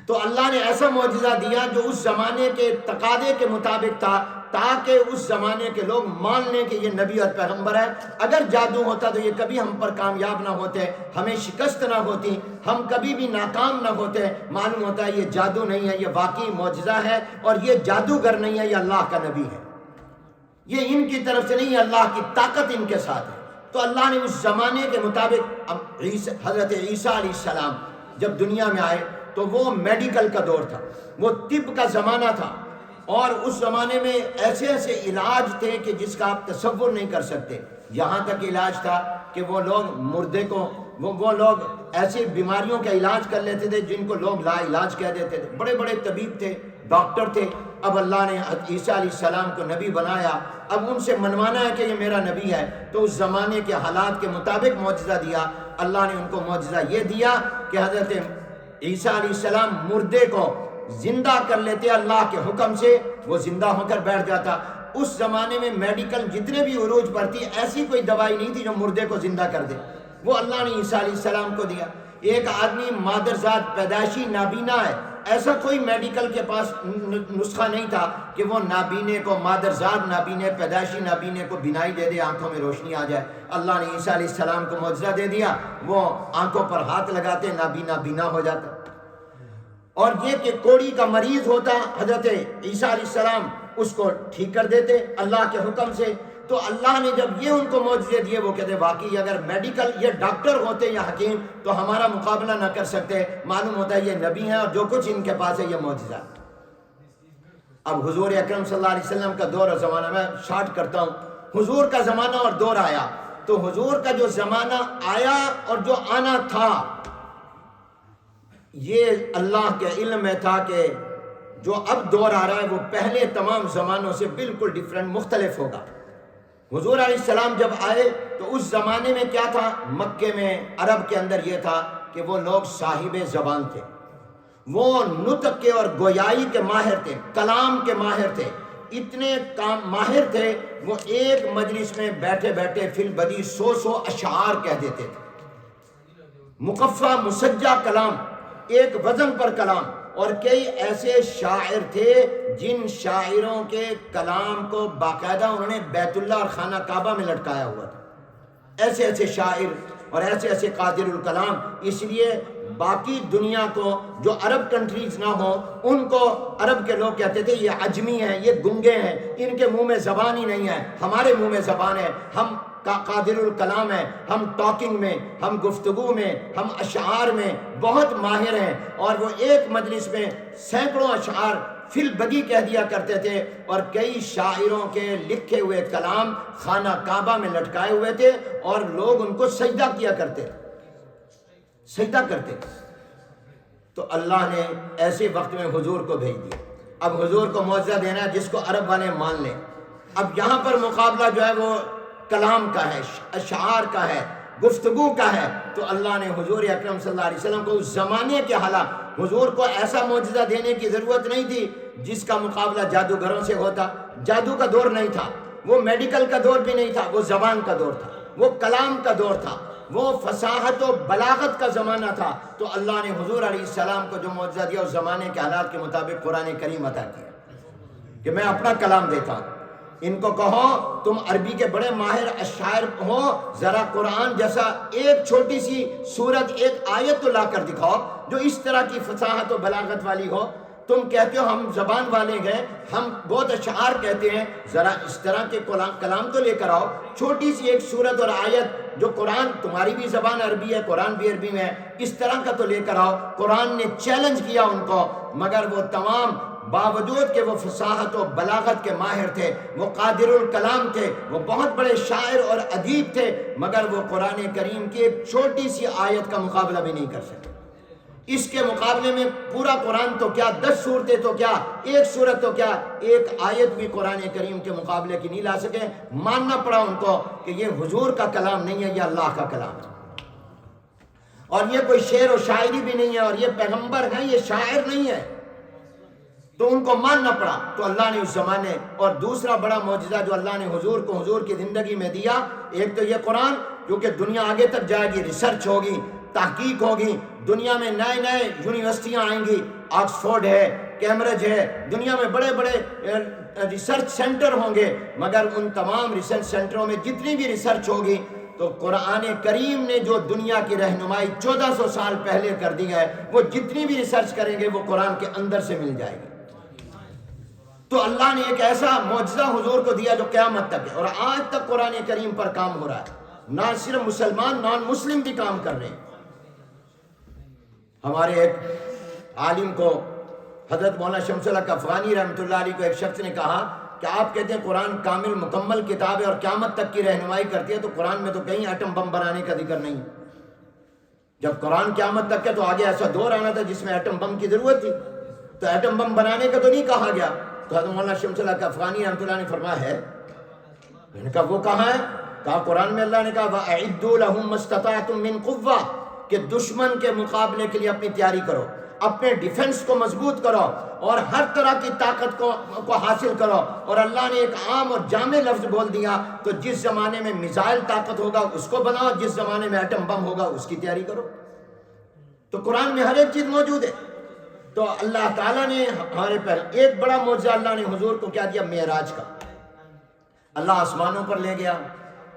تو اللہ نے ایسا معجزہ دیا جو اس زمانے کے تقاضے کے مطابق تھا، تاکہ اس زمانے کے لوگ مان لیں کہ یہ نبی اور پیغمبر ہے۔ اگر جادو ہوتا تو یہ کبھی ہم پر کامیاب نہ ہوتے، ہمیں شکست نہ ہوتی، ہم کبھی بھی ناکام نہ ہوتے۔ معلوم ہوتا ہے یہ جادو نہیں ہے، یہ واقعی معجزہ ہے، اور یہ جادوگر نہیں ہے، یہ اللہ کا نبی ہے، یہ ان کی طرف سے نہیں ہے، اللہ کی طاقت ان کے ساتھ ہے۔ تو اللہ نے اس زمانے کے مطابق، اب حضرت عیسیٰ علیہ السلام جب دنیا میں آئے تو وہ میڈیکل کا دور تھا، وہ طب کا زمانہ تھا، اور اس زمانے میں ایسے ایسے علاج تھے کہ جس کا آپ تصور نہیں کر سکتے۔ یہاں تک علاج تھا کہ وہ لوگ مردے کو، وہ لوگ ایسی بیماریوں کا علاج کر لیتے تھے جن کو لوگ لا علاج کہہ دیتے تھے۔ بڑے بڑے طبیب تھے، ڈاکٹر تھے۔ اب اللہ نے عیسیٰ علیہ السلام کو نبی بنایا، اب ان سے منوانا ہے کہ یہ میرا نبی ہے، تو اس زمانے کے حالات کے مطابق معجزہ دیا۔ اللہ نے ان کو معجزہ یہ دیا کہ حضرت عیسیٰ علیہ السلام مردے کو زندہ کر لیتے اللہ کے حکم سے، وہ زندہ ہو کر بیٹھ جاتا۔ اس زمانے میں میڈیکل جتنے بھی عروج پر تھی، ایسی کوئی دوائی نہیں تھی جو مردے کو زندہ کر دے، وہ اللہ نے عیسیٰ علیہ السلام کو دیا۔ ایک آدمی مادرزاد پیدائشی نابینا ہے، ایسا کوئی میڈیکل کے پاس نسخہ نہیں تھا کہ وہ نابینے کو، مادرزاد نابینے، پیدائشی نابینے کو بینائی دے دے، آنکھوں میں روشنی آ جائے۔ اللہ نے عیسیٰ علیہ السلام کو معجزہ دے دیا، وہ آنکھوں پر ہاتھ لگاتے، نابینا بینا ہو جاتا۔ اور یہ کہ کوڑی کا مریض ہوتا، حضرت عیسیٰ علیہ السلام اس کو ٹھیک کر دیتے اللہ کے حکم سے۔ تو اللہ نے جب یہ ان کو معجزے دیے، وہ کہتے واقعی اگر میڈیکل یہ ڈاکٹر ہوتے یا حکیم تو ہمارا مقابلہ نہ کر سکتے، معلوم ہوتا ہے یہ نبی ہیں اور جو کچھ ان کے پاس ہے یہ معجزہ۔ اب حضور اکرم صلی اللہ علیہ وسلم کا دور اور زمانہ، میں شارٹ کرتا ہوں، حضور کا زمانہ اور دور آیا، تو حضور کا جو زمانہ آیا اور جو آنا تھا، یہ اللہ کے علم میں تھا کہ جو اب دور آ رہا ہے وہ پہلے تمام زمانوں سے بالکل ڈیفرنٹ، مختلف ہوگا۔ حضور علیہ السلام جب آئے تو اس زمانے میں کیا تھا، مکے میں عرب کے اندر یہ تھا کہ وہ لوگ صاحب زبان تھے، وہ نطق کے اور گویائی کے ماہر تھے، کلام کے ماہر تھے، اتنے ماہر تھے، وہ ایک مجلس میں بیٹھے بیٹھے فی البدی 100 اشعار کہہ دیتے تھے، مقفع مسجع کلام، ایک وزن پر کلام۔ اور کئی ایسے شاعر تھے جن شاعروں کے کلام کو باقاعدہ انہوں نے بیت اللہ اور خانہ کعبہ میں لٹکایا ہوا تھا، ایسے ایسے شاعر اور ایسے ایسے قادر الکلام۔ اس لیے باقی دنیا کو جو عرب کنٹریز نہ ہوں ان کو عرب کے لوگ کہتے تھے یہ عجمی ہیں، یہ گنگے ہیں، ان کے منہ میں زبان ہی نہیں ہے، ہمارے منہ میں زبان ہے، ہم قادر الکلام ہیں، ہم ٹاکنگ میں، ہم گفتگو میں، ہم اشعار میں بہت ماہر ہیں، اور وہ ایک مجلس میں سینکڑوں اشعار فی البدی کہہ دیا کرتے تھے، اور کئی شاعروں کے لکھے ہوئے کلام خانہ کعبہ میں لٹکائے ہوئے تھے اور لوگ ان کو سجدہ کیا کرتے تھے۔ تو اللہ نے ایسے وقت میں حضور کو بھیج دیا۔ اب حضور کو معجزہ دینا ہے جس کو عرب والے مان لیں۔ اب یہاں پر مقابلہ جو ہے وہ کلام کا ہے، اشعار کا ہے، گفتگو کا ہے۔ تو اللہ نے حضور اکرم صلی اللہ علیہ وسلم کو اس زمانے کے حالات، حضور کو ایسا معجزہ دینے کی ضرورت نہیں تھی جس کا مقابلہ جادوگروں سے ہوتا۔ جادو کا دور نہیں تھا، وہ میڈیکل کا دور بھی نہیں تھا، وہ زبان کا دور تھا، وہ کلام کا دور تھا، وہ فصاحت و بلاغت کا زمانہ تھا۔ تو اللہ نے حضور علیہ السلام کو جو معجزہ دیا اس زمانے کے حالات کے مطابق قرآن کریم عطا کیا کہ میں اپنا کلام دیتا ہوں۔ ان کو کہو تم عربی کے بڑے ماہر اشاعر ہو، ذرا قرآن جیسا ایک چھوٹی سی سورت، ایک آیت تو لا کر دکھاؤ جو اس طرح کی فصاحت و بلاغت والی ہو۔ تم کہتے ہو ہم زبان والے گئے، ہم بہت اشعار کہتے ہیں، ذرا اس طرح کے کلام تو لے کر آؤ، چھوٹی سی ایک سورت اور آیت جو قرآن، تمہاری بھی زبان عربی ہے، قرآن بھی عربی میں ہے، اس طرح کا تو لے کر آؤ۔ قرآن نے چیلنج کیا ان کو، مگر وہ تمام باوجود کہ وہ فصاحت و بلاغت کے ماہر تھے، وہ قادر الکلام تھے، وہ بہت بڑے شاعر اور ادیب تھے، مگر وہ قرآن کریم کی ایک چھوٹی سی آیت کا مقابلہ بھی نہیں کر سکے۔ اس کے مقابلے میں پورا قرآن تو کیا، 10 سورتیں تو کیا، ایک سورت تو کیا، ایک آیت بھی قرآن کریم کے مقابلے کی نہیں لا سکے۔ ماننا پڑا ان کو کہ یہ حضور کا کلام نہیں ہے، یہ اللہ کا کلام ہے، اور یہ کوئی شعر و شاعری بھی نہیں ہے، اور یہ پیغمبر ہیں، یہ شاعر نہیں ہے۔ تو ان کو ماننا پڑا۔ تو اللہ نے اس زمانے، اور دوسرا بڑا معجزہ جو اللہ نے حضور کو حضور کی زندگی میں دیا، ایک تو یہ قرآن، کیونکہ دنیا آگے تک جائے گی، ریسرچ ہوگی، تحقیق ہوگی، دنیا میں نئے نئے یونیورسٹیاں آئیں گی، آکسفورڈ ہے، کیمبرج ہے، دنیا میں بڑے بڑے ریسرچ سینٹر ہوں گے، مگر ان تمام ریسرچ سینٹروں میں جتنی بھی ریسرچ ہوگی تو قرآن کریم نے جو دنیا کی رہنمائی 1400 سال پہلے کر دی ہے، وہ جتنی بھی ریسرچ کریں گے وہ قرآن کے اندر سے مل جائے گی۔ تو اللہ نے ایک ایسا معجزہ حضور کو دیا جو قیامت تک ہے، اور آج تک قرآن کریم پر کام ہو رہا ہے، نہ صرف مسلمان، نان مسلم بھی کام کر رہے ہیں۔ ہمارے ایک عالم کو، حضرت مولانا شمس الحق افغانی رحمۃ اللہ علیہ کو، ایک شخص نے کہا کہ آپ کہتے ہیں قرآن کامل مکمل کتاب ہے اور قیامت تک کی رہنمائی کرتی ہے، تو قرآن میں تو کہیں ایٹم بم بنانے کا ذکر نہیں۔ جب قرآن قیامت تک ہے تو آگے ایسا دور آنا تھا جس میں ایٹم بم کی ضرورت تھی، تو ایٹم بم بنانے کا تو نہیں کہا گیا۔ تو حضرت مولانا شمس الحق افغانی رحمۃ اللہ نے فرمایا ہے، میں نے کہا وہ کہاں ہے؟ کہا قرآن میں اللہ نے کہا وَأَعِدُّوا لَهُم مَّا اسْتَطَعْتُم مِّن قُوَّةٍ، کہ دشمن کے مقابلے کے لیے اپنی تیاری کرو، اپنے ڈیفنس کو مضبوط کرو، اور ہر طرح کی طاقت کو حاصل کرو۔ اور اللہ نے ایک عام اور جامع لفظ بول دیا، تو جس زمانے میں میزائل طاقت ہوگا اس کو بناؤ، جس زمانے میں ایٹم بم ہوگا اس کی تیاری کرو۔ تو قرآن میں ہر ایک چیز موجود ہے۔ تو اللہ تعالیٰ نے ہمارے پر ایک بڑا معجزہ اللہ نے حضور کو کیا دیا، معراج کا۔ اللہ آسمانوں پر لے گیا،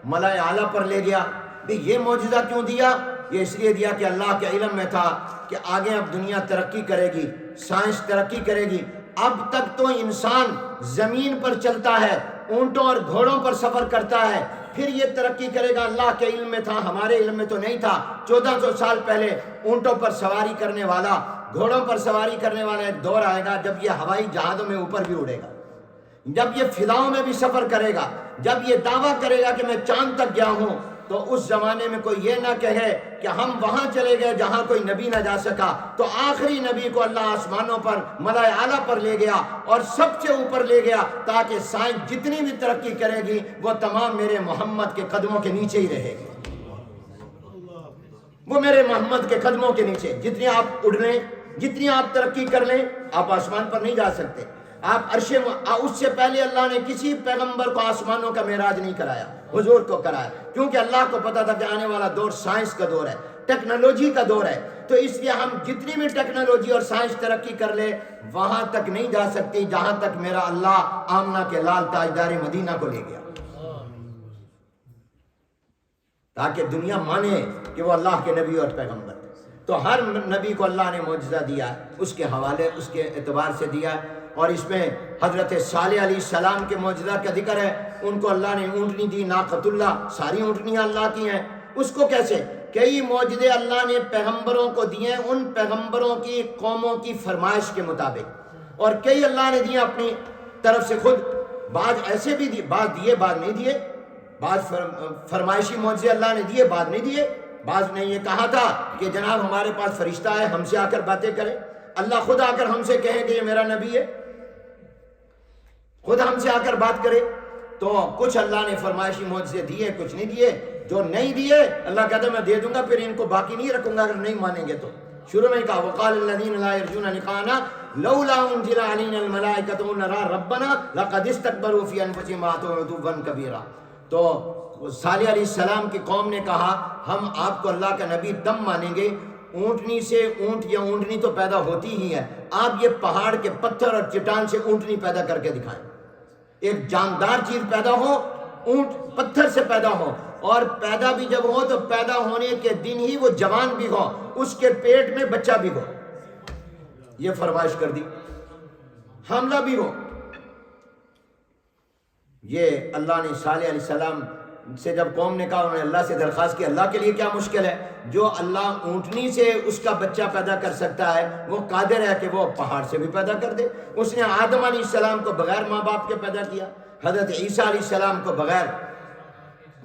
ملائے اعلیٰ پر لے گیا۔ یہ معجزہ کیوں دیا؟ یہ اس لیے دیا کہ اللہ کے علم میں تھا کہ آگے اب دنیا ترقی کرے گی، سائنس ترقی کرے گی۔ اب تک تو انسان زمین پر چلتا ہے، اونٹوں اور گھوڑوں پر سفر کرتا ہے، پھر یہ ترقی کرے گا۔ اللہ کے علم میں تھا، ہمارے علم میں تو نہیں تھا۔ 1400 سال پہلے اونٹوں پر سواری کرنے والا، گھوڑوں پر سواری کرنے والا ایک دور آئے گا جب یہ ہوائی جہازوں میں اوپر بھی اڑے گا، جب یہ فضاؤں میں بھی سفر کرے گا، جب یہ دعویٰ کرے گا کہ میں چاند تک گیا ہوں۔ تو اس زمانے میں کوئی یہ نہ کہے کہ ہم وہاں چلے گئے جہاں کوئی نبی نہ جا سکا۔ تو آخری نبی کو اللہ آسمانوں پر ملائے اعلیٰ پر لے گیا اور سب سے اوپر لے گیا، تاکہ سائنس جتنی بھی ترقی کرے گی وہ تمام میرے محمد کے قدموں کے نیچے ہی رہے گی، وہ میرے محمد کے قدموں کے نیچے۔ جتنی آپ اڑ لیں، جتنی آپ ترقی کر لیں، آپ آسمان پر نہیں جا سکتے۔ آپ عرش، اس سے پہلے اللہ نے کسی پیغمبر کو آسمانوں کا معراج نہیں کرایا، حضور کو کرایا، کیونکہ اللہ کو پتا تھا کہ آنے والا دور سائنس کا دور ہے، ٹیکنالوجی کا دور ہے۔ تو اس لیے ہم جتنی بھی ٹیکنالوجی اور سائنس ترقی کر لے، وہاں تک نہیں جا سکتی جہاں تک میرا اللہ آمنہ کے لال تاجدار مدینہ کو لے گیا، تاکہ دنیا مانے کہ وہ اللہ کے نبی اور پیغمبر۔ تو ہر نبی کو اللہ نے معجزہ دیا، اس کے حوالے اس کے اعتبار سے دیا، اور اس میں حضرت صالح علیہ السلام کے معجزہ کا ذکر ہے، ان کو اللہ نے اونٹنی دی، ناقۃ اللہ، ساری اونٹنیاں اللہ کی ہیں۔ اس کو کیسے؟ کئی معجزے اللہ نے پیغمبروں کو دیے ان پیغمبروں کی قوموں کی فرمائش کے مطابق، اور کئی اللہ نے دیے اپنی طرف سے خود، بعض ایسے بھی دیے، بعض دیے بعض نہیں دیے، بعض فرمائشی معجزے اللہ نے دیے بعض نہیں دیے۔ بعض نے یہ کہا تھا کہ جناب ہمارے پاس فرشتہ ہے، ہم سے آ کر باتیں کرے، اللہ خود آ کر ہم سے کہے کہ یہ میرا نبی ہے، خود ہم سے آ کر بات کرے۔ تو کچھ اللہ نے فرمائشی معجزے دیے، کچھ نہیں دیے۔ جو نہیں دیے اللہ کہتا ہے میں دے دوں گا، پھر ان کو باقی نہیں رکھوں گا اگر نہیں مانیں گے تو۔ شروع میں کہا وقال الذین لا یرجون لقاءنا لولا انزل علینا الملائکۃ نرى ربنا لقد استكبروا فی انفسهم واتوا عتوا کبیرا۔ تو صالح علیہ السلام کی قوم نے کہا ہم آپ کو اللہ کا نبی تب مانیں گے، اونٹنی سے اونٹ یا اونٹنی تو پیدا ہوتی ہی ہے، آپ یہ پہاڑ کے پتھر اور چٹان سے اونٹنی پیدا کر کے دکھائیں، ایک جاندار چیز پیدا ہو، اونٹ پتھر سے پیدا ہو، اور پیدا بھی جب ہو تو پیدا ہونے کے دن ہی وہ جوان بھی ہو، اس کے پیٹ میں بچہ بھی ہو، یہ فرمائش کر دی، حاملہ بھی ہو۔ یہ اللہ نے صالح علیہ السلام سے جب قوم نے کہا، انہوں نے اللہ سے درخواست کی اللہ کے لیے کیا مشکل ہے، جو اللہ اونٹنی سے اس کا بچہ پیدا کر سکتا ہے وہ قادر ہے کہ وہ پہاڑ سے بھی پیدا کر دے۔ اس نے آدم علیہ السلام کو بغیر ماں باپ کے پیدا کیا، حضرت عیسیٰ علیہ السلام کو بغیر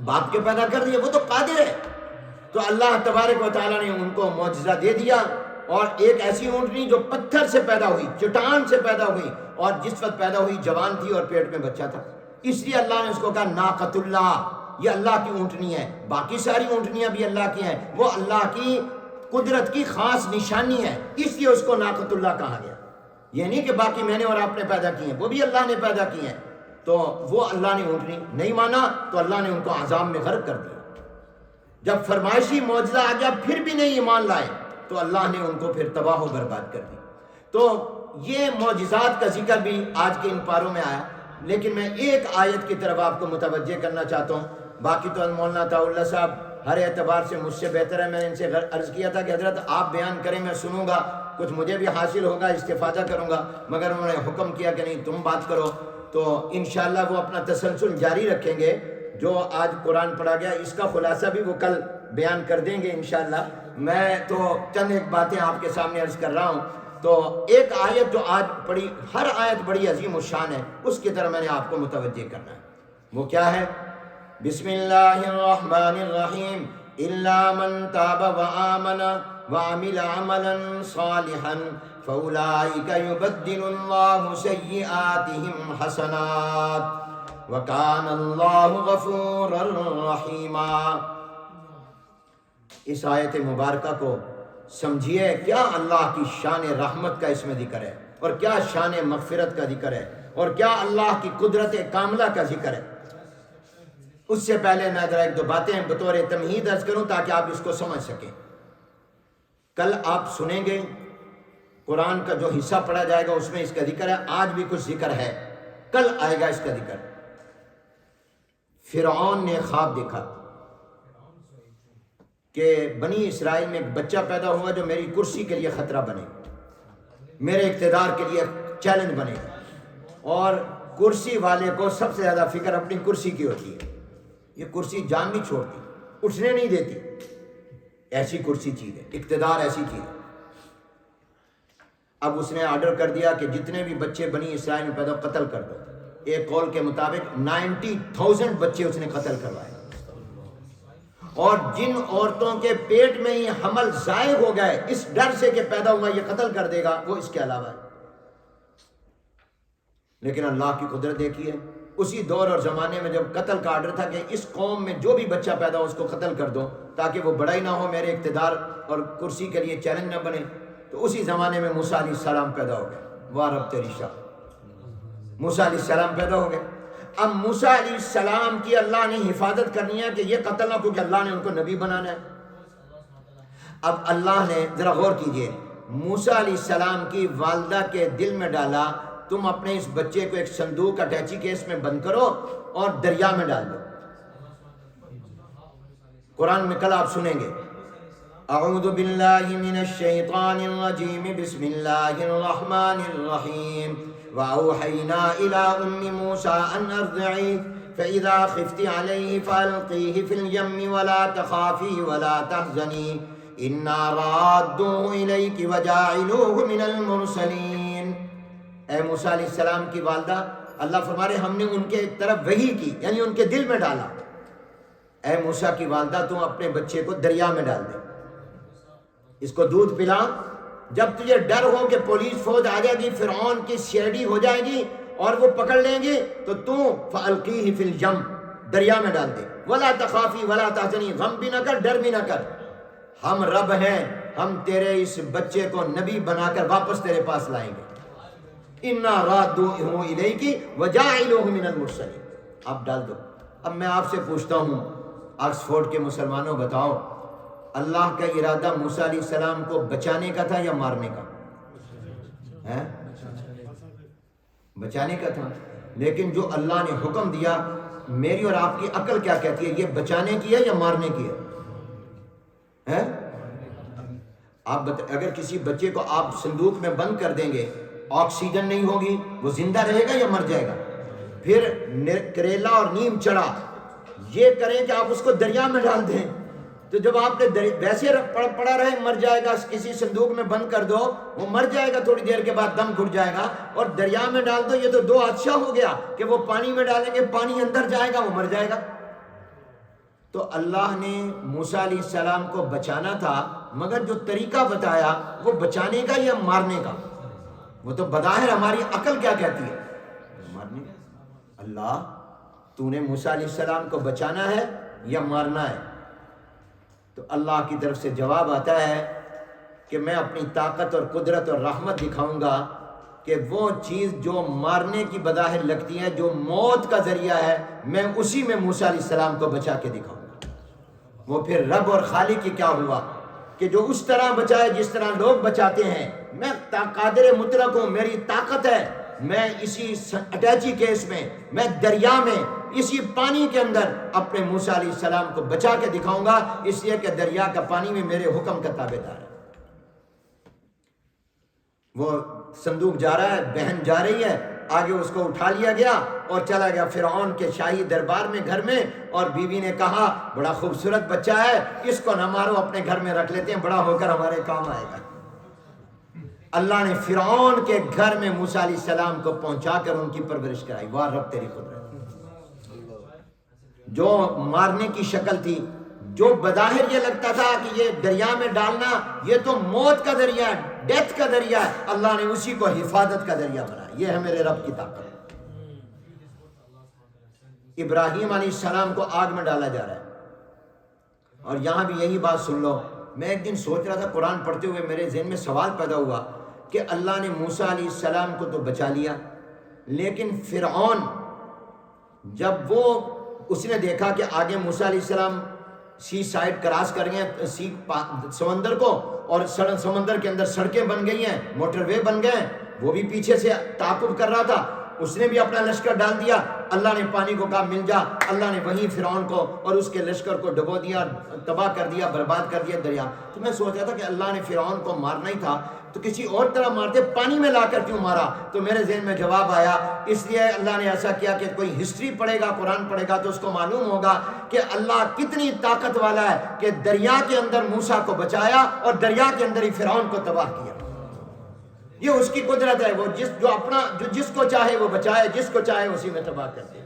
باپ کے پیدا کر دیا، وہ تو قادر ہے۔ تو اللہ تبارک و تعالیٰ نے ان کو معجزہ دے دیا، اور ایک ایسی اونٹنی جو پتھر سے پیدا ہوئی، چٹان سے پیدا ہوئی، اور جس وقت پیدا ہوئی جوان تھی اور پیٹ میں بچہ تھا، اس لیے اللہ نے اس کو کہا ناقۃ اللہ، یہ اللہ کی اونٹنی ہے۔ باقی ساری اونٹنیاں بھی اللہ کی ہیں، وہ اللہ کی قدرت کی خاص نشانی ہے، اس لیے اس کو ناقۃ اللہ کہا گیا۔ یہ نہیں کہ باقی میں نے اور آپ نے پیدا کی ہیں، وہ بھی اللہ نے پیدا کی ہیں۔ تو وہ اللہ نے اونٹنی نہیں مانا تو اللہ نے ان کو عذاب میں غرق کر دیا۔ جب فرمائشی معجزہ آ گیا پھر بھی نہیں ایمان لائے تو اللہ نے ان کو پھر تباہ و برباد کر دی۔ تو یہ معجزات کا ذکر بھی آج کے ان پاروں میں آیا، لیکن میں ایک آیت کی طرف آپ کو متوجہ کرنا چاہتا ہوں۔ باقی تو مولانا عطاء اللہ صاحب ہر اعتبار سے مجھ سے بہتر ہے، میں نے ان سے عرض کیا تھا کہ حضرت آپ بیان کریں میں سنوں گا، کچھ مجھے بھی حاصل ہوگا، استفادہ کروں گا، مگر انہوں نے حکم کیا کہ نہیں تم بات کرو۔ تو انشاءاللہ وہ اپنا تسلسل جاری رکھیں گے، جو آج قرآن پڑھا گیا اس کا خلاصہ بھی وہ کل بیان کر دیں گے انشاءاللہ۔ میں تو چند ایک باتیں آپ کے سامنے عرض کر رہا ہوں۔ تو ایک آیت جو آج پڑھی، ہر آیت بڑی عظیم الشان ہے، اس کی طرح میں نے آپ کو متوجہ کرنا ہے۔ وہ کیا ہے؟ بسم اللہ الرحمن الرحیم الا من تاب وآمن وعمل عملا صالحا فاولئک یبدل اللہ سیئاتہم حسنات وکان اللہ غفورا رحیما۔ اس آیت مبارکہ کو سمجھیے، کیا اللہ کی شان رحمت کا اس میں ذکر ہے، اور کیا شان مغفرت کا ذکر ہے، اور کیا اللہ کی قدرت کاملہ کا ذکر ہے۔ اس سے پہلے میں ذرا ایک دو باتیں بطور تمہید عرض کروں تاکہ آپ اس کو سمجھ سکیں۔ کل آپ سنیں گے قرآن کا جو حصہ پڑھا جائے گا اس میں اس کا ذکر ہے، آج بھی کچھ ذکر ہے، کل آئے گا اس کا ذکر۔ فرعون نے خواب دیکھا کہ بنی اسرائیل میں ایک بچہ پیدا ہوگا جو میری کرسی کے لیے خطرہ بنے، میرے اقتدار کے لیے چیلنج بنے، اور کرسی والے کو سب سے زیادہ فکر اپنی کرسی کی ہوتی ہے، یہ کرسی جان نہیں چھوڑتی، اٹھنے نہیں دیتی، ایسی کرسی چیز ہے، اقتدار ایسی چیز ہے۔ اب اس نے آرڈر کر دیا کہ جتنے بھی بچے بنی اسرائیل میں پیدا قتل کر دو۔ ایک قول کے مطابق 90,000 بچے اس نے قتل کروائے، اور جن عورتوں کے پیٹ میں ہی حمل ضائع ہو گئے اس ڈر سے کہ پیدا ہوا یہ قتل کر دے گا، وہ اس کے علاوہ ہے۔ لیکن اللہ کی قدرت دیکھیے، اسی دور اور زمانے میں جب قتل کا آرڈر تھا کہ اس قوم میں جو بھی بچہ پیدا ہو اس کو قتل کر دو تاکہ وہ بڑا ہی نہ ہو، میرے اقتدار اور کرسی کے لیے چیلنج نہ بنے، تو اسی زمانے میں موسیٰ علیہ السلام پیدا ہو گئے۔ واہ رب تیری شان، موسیٰ علیہ السلام پیدا ہو گئے۔ اب موسیٰ علیہ السلام کی اللہ نے حفاظت کرنی ہے کہ یہ قتل نہ، کیونکہ اللہ نے ان کو نبی بنانا ہے۔ اب اللہ نے ذرا غور کیجئے، موسیٰ علیہ السلام کی والدہ کے دل میں ڈالا تم اپنے اس بچے کو ایک صندوق اٹیچی کیس میں بند کرو اور دریا میں ڈال دو۔ قرآن میں کل آپ سنیں گے اعوذ باللہ من الشیطان الرجیم بسم اللہ الرحمن الرحیم وأوحینا إلی موسیٰ أن ارضعیہ فإذا خفت علیہ فألقیہ فی الیم ولا تخافی ولا تحزنی انا رادوہ الیک وجاعلوہ من المرسلین۔ اے موسیٰ علیہ السلام کی والدہ، اللہ فرما رہے ہم نے ان کے طرف وحی کی، یعنی ان کے دل میں ڈالا، اے موسیٰ کی والدہ تم اپنے بچے کو دریا میں ڈال دے، اس کو دودھ پلا، جب تجھے ڈر ہو کہ پولیس فوج آ جائے گی، فرعون کی سیڑھی ہو جائے گی اور وہ پکڑ لیں گے، تو تو فَأَلْقِيهِ فِي الْيَمِّ دریا میں ڈال دے، وَلَا تَخَافِي وَلَا تَحْزَنِي غم بھی نہ کر، ڈر بھی نہ کر، ہم رب ہیں، ہم تیرے اس بچے کو نبی بنا کر واپس تیرے پاس لائیں گے۔ اِنَّا رَادُّوهُ إِلَيْكِ وَجَاعِلُوهُ مِنَ الْمُرْسَلِينَ۔ اب ڈال دو۔ اب میں آپ سے پوچھتا ہوں، آکسفورڈ کے مسلمانوں بتاؤ، اللہ کا ارادہ موسیٰ علیہ السلام کو بچانے کا تھا یا مارنے کا؟ بچانے کا تھا، لیکن جو اللہ نے حکم دیا، میری اور آپ کی عقل کیا کہتی ہے، یہ بچانے کی ہے یا مارنے کی ہے؟ آپ اگر کسی بچے کو آپ صندوق میں بند کر دیں گے، آکسیجن نہیں ہوگی، وہ زندہ رہے گا یا مر جائے گا؟ پھر کریلا اور نیم چڑھا یہ کریں کہ آپ اس کو دریا میں ڈال دیں، تو جب آپ نے ویسے پڑا رہے مر جائے گا، کسی صندوق میں بند کر دو وہ مر جائے گا، تھوڑی دیر کے بعد دم گھٹ جائے گا، اور دریا میں ڈال دو، یہ تو دو حادثہ ہو گیا کہ وہ پانی میں ڈالیں گے، پانی اندر جائے گا، وہ مر جائے گا۔ تو اللہ نے موسیٰ علیہ السلام کو بچانا تھا، مگر جو طریقہ بتایا وہ بچانے کا یا مارنے کا؟ وہ تو بظاہر ہماری عقل کیا کہتی ہے، مارنے کا۔ اللہ تو نے موسیٰ علیہ السلام کو بچانا ہے یا مارنا ہے؟ تو اللہ کی طرف سے جواب آتا ہے کہ میں اپنی طاقت اور قدرت اور رحمت دکھاؤں گا کہ وہ چیز جو مارنے کی بظاہر لگتی ہے، جو موت کا ذریعہ ہے، میں اسی میں موسیٰ علیہ السلام کو بچا کے دکھاؤں گا۔ وہ پھر رب اور خالق کی کیا ہوا کہ جو اس طرح بچائے جس طرح لوگ بچاتے ہیں، میں قادر مطلق ہوں، میری طاقت ہے، میں اسی اٹیچی کیس میں، میں دریا میں، اسی پانی کے اندر اپنے موسیٰ علیہ السلام کو بچا کے دکھاؤں گا، اس لیے کہ دریا کا پانی میں میرے حکم کا تابعدار ہے۔ وہ صندوق جا رہا ہے، بہن جا رہی ہے، آگے اس کو اٹھا لیا گیا اور چلا گیا فرعون کے شاہی دربار میں، گھر میں، اور بیوی نے کہا بڑا خوبصورت بچہ ہے، اس کو نہ مارو، اپنے گھر میں رکھ لیتے ہیں، بڑا ہو کر ہمارے کام آئے گا۔ اللہ نے فرعون کے گھر میں موسیٰ علیہ السلام کو پہنچا کر ان کی پرورش کرائی۔ واہ رب تیری قدرت! جو مارنے کی شکل تھی، جو بظاہر یہ لگتا تھا کہ یہ دریا میں ڈالنا یہ تو موت کا ذریعہ ہے، ڈیتھ کا ذریعہ ہے، اللہ نے اسی کو حفاظت کا ذریعہ بنایا۔ یہ ہے میرے رب کی طاقت۔ ابراہیم علیہ السلام کو آگ میں ڈالا جا رہا ہے، اور یہاں بھی یہی بات سن لو۔ میں ایک دن سوچ رہا تھا قرآن پڑھتے ہوئے، میرے ذہن میں سوال پیدا ہوا کہ اللہ نے موسیٰ علیہ السلام کو تو بچا لیا، لیکن فرعون جب اس نے دیکھا کہ آگے موسیٰ علیہ السلام سی سائڈ کراس کر گئے سمندر کو، اور سمندر کے اندر سڑکیں بن گئی ہیں، موٹر وے بن گئے ہیں، وہ بھی پیچھے سے تعاقب کر رہا تھا، اس نے بھی اپنا لشکر ڈال دیا۔ اللہ نے پانی کو کہا مل جا، اللہ نے وہیں فرعون کو اور اس کے لشکر کو ڈبو دیا، تباہ کر دیا، برباد کر دیا دریا۔ تو میں سوچ رہا تھا کہ اللہ نے فرعون کو مارنا ہی تھا تو کسی اور طرح مارتے، پانی میں لا کر کیوں مارا؟ تو میرے ذہن میں جواب آیا، اس لیے اللہ نے ایسا کیا کہ کوئی ہسٹری پڑھے گا، قرآن پڑھے گا تو اس کو معلوم ہوگا کہ اللہ کتنی طاقت والا ہے کہ دریا کے اندر موسیٰ کو بچایا اور دریا کے اندر ہی فرعون کو تباہ کیا۔ یہ اس کی قدرت ہے، وہ جس کو چاہے وہ بچائے، جس کو چاہے اسی میں تباہ کر دے،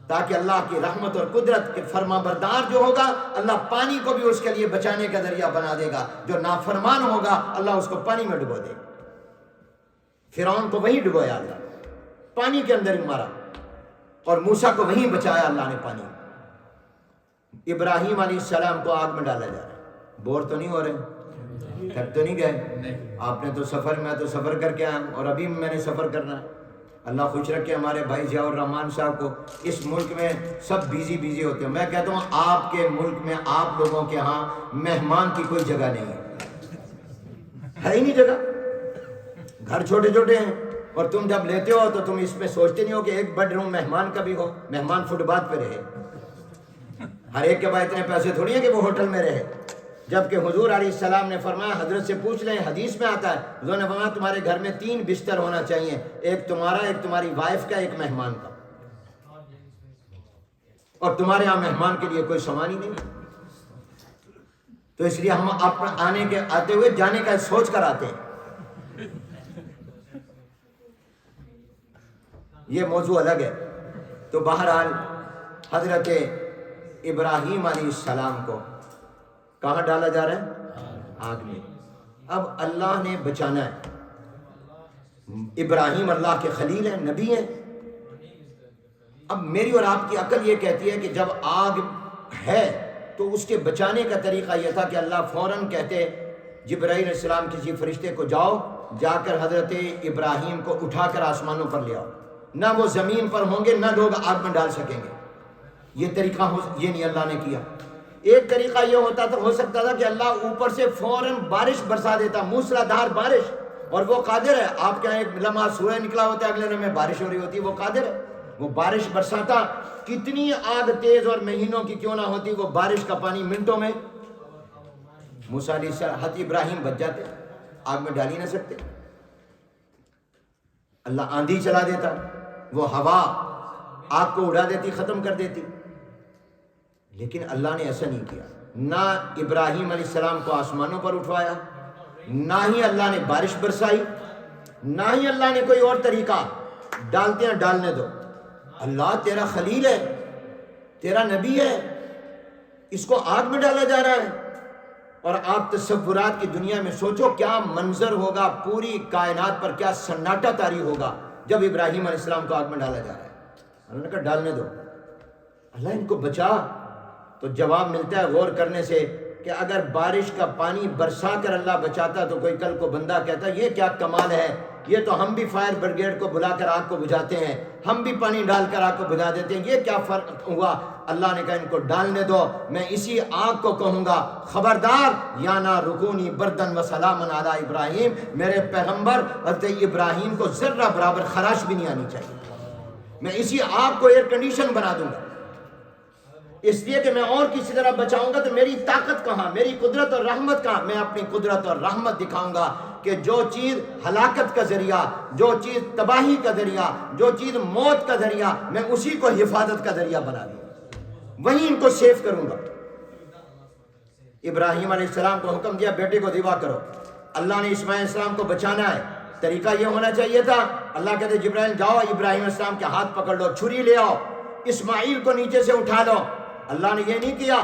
تاکہ اللہ کی رحمت اور قدرت کے فرما بردار جو ہوگا، اللہ پانی کو بھی اس کے لیے بچانے کا ذریعہ بنا دے گا، جو نافرمان ہوگا اللہ اس کو پانی میں ڈبو دے گا۔ فرعون کو وہیں ڈبویا اللہ، پانی کے اندر ہی مارا، اور موسیٰ کو وہیں بچایا اللہ نے پانی۔ ابراہیم علیہ السلام کو آگ میں ڈالا جا رہا ہے، بور تو نہیں ہو رہے؟ تھک تو نہیں گئے؟ آپ نے تو سفر، میں تو سفر کر کے آیا ہوں، اور ابھی میں نے سفر کرنا ہے۔ اللہ خوش رکھے ہمارے بھائی ضیاء الرحمان صاحب کو۔ اس ملک میں سب بیزی ہوتے ہیں، میں کہتا ہوں آپ کے ملک میں، آپ لوگوں کے ہاں مہمان کی کوئی جگہ نہیں ہے ہی نہیں جگہ، گھر چھوٹے چھوٹے ہیں، اور تم جب لیتے ہو تو تم اس میں سوچتے نہیں ہو کہ ایک بیڈ روم مہمان کا بھی ہو، مہمان فٹ پاتھ پہ رہے۔ ہر ایک کے پاس اتنے پیسے تھوڑی ہیں کہ وہ ہوٹل میں رہے۔ جبکہ حضور علیہ السلام نے فرمایا حضرت سے پوچھ لیں، حدیث میں آتا ہے حضور نے فرمایا تمہارے گھر میں 3 بستر ہونا چاہیے، ایک تمہارا، ایک تمہاری وائف کا، ایک مہمان کا، اور تمہارے یہاں مہمان کے لیے کوئی سامان ہی نہیں ہے۔ تو اس لیے ہم آتے ہوئے جانے کا سوچ کر آتے ہیں، یہ موضوع الگ ہے۔ تو بہرحال حضرت ابراہیم علیہ السلام کو کہاں ڈالا جا رہا ہے؟ آگ میں۔ اب اللہ نے بچانا ہے، ابراہیم اللہ کے خلیل ہیں، نبی ہیں۔ اب میری اور آپ کی عقل یہ کہتی ہے کہ جب آگ ہے تو اس کے بچانے کا طریقہ یہ تھا کہ اللہ فوراً کہتے جبرائیل علیہ السلام کسی فرشتے کو جاؤ، جا کر حضرت ابراہیم کو اٹھا کر آسمانوں پر لے آؤ، نہ وہ زمین پر ہوں گے نہ لوگ آگ میں ڈال سکیں گے۔ یہ طریقہ یہ نہیں اللہ نے کیا۔ ایک طریقہ یہ ہو سکتا تھا کہ اللہ اوپر سے فوراً بارش برسا دیتا، موسلا دھار بارش، اور وہ قادر ہے۔ آپ کے یہاں ایک لمحہ سورج نکلا ہوتا ہے، اگلے لمحے بارش ہو رہی ہوتی ہے، وہ قادر ہے، وہ بارش برساتا۔ کتنی آگ تیز اور مہینوں کی کیوں نہ ہوتی، وہ بارش کا پانی منٹوں میں موسیٰ علیہ السلام حضرت ابراہیم بچ جاتے، آگ میں ڈال ہی نہ سکتے۔ اللہ آندھی چلا دیتا، وہ ہوا آگ کو اڑا دیتی، ختم کر دیتی۔ لیکن اللہ نے ایسا نہیں کیا، نہ ابراہیم علیہ السلام کو آسمانوں پر اٹھوایا، نہ ہی اللہ نے بارش برسائی، نہ ہی اللہ نے کوئی اور طریقہ۔ ڈالتے ہیں ڈالنے دو، اللہ تیرا خلیل ہے، تیرا نبی ہے، اس کو آگ میں ڈالا جا رہا ہے۔ اور آپ تصورات کی دنیا میں سوچو کیا منظر ہوگا، پوری کائنات پر کیا سناٹا طاری ہوگا جب ابراہیم علیہ السلام کو آگ میں ڈالا جا رہا ہے۔ اللہ نے کہا ڈالنے دو، اللہ ان کو بچا۔ تو جواب ملتا ہے غور کرنے سے کہ اگر بارش کا پانی برسا کر اللہ بچاتا تو کوئی کل کو بندہ کہتا یہ کیا کمال ہے، یہ تو ہم بھی فائر بریگیڈ کو بلا کر آگ کو بجھاتے ہیں، ہم بھی پانی ڈال کر آگ کو بجھا دیتے ہیں، یہ کیا فرق ہوا۔ اللہ نے کہا ان کو ڈالنے دو، میں اسی آگ کو کہوں گا خبردار یا نا رکونی بردن و سلامن علی ابراہیم، میرے پیغمبر حضرت ابراہیم کو ذرہ برابر خراش بھی نہیں آنی چاہیے، میں اسی آگ کو ایئر کنڈیشن بنا دوں گا، اس لیے کہ میں اور کسی طرح بچاؤں گا تو میری طاقت کہاں، میری قدرت اور رحمت کہاں۔ میں اپنی قدرت اور رحمت دکھاؤں گا کہ جو چیز ہلاکت کا ذریعہ، جو چیز تباہی کا ذریعہ، جو چیز موت کا ذریعہ، میں اسی کو حفاظت کا ذریعہ بنا دوں گا، وہیں ان کو سیف کروں گا۔ ابراہیم علیہ السلام کو حکم دیا بیٹے کو ذبح کرو، اللہ نے اسماعیل علیہ السلام کو بچانا ہے، طریقہ یہ ہونا چاہیے تھا۔ اللہ کہتے جبرائیل جاؤ ابراہیم علیہ السلام کے ہاتھ پکڑ لو، چھری لے آؤ، اسماعیل کو نیچے سے اٹھا لو۔ اللہ نے یہ نہیں کیا،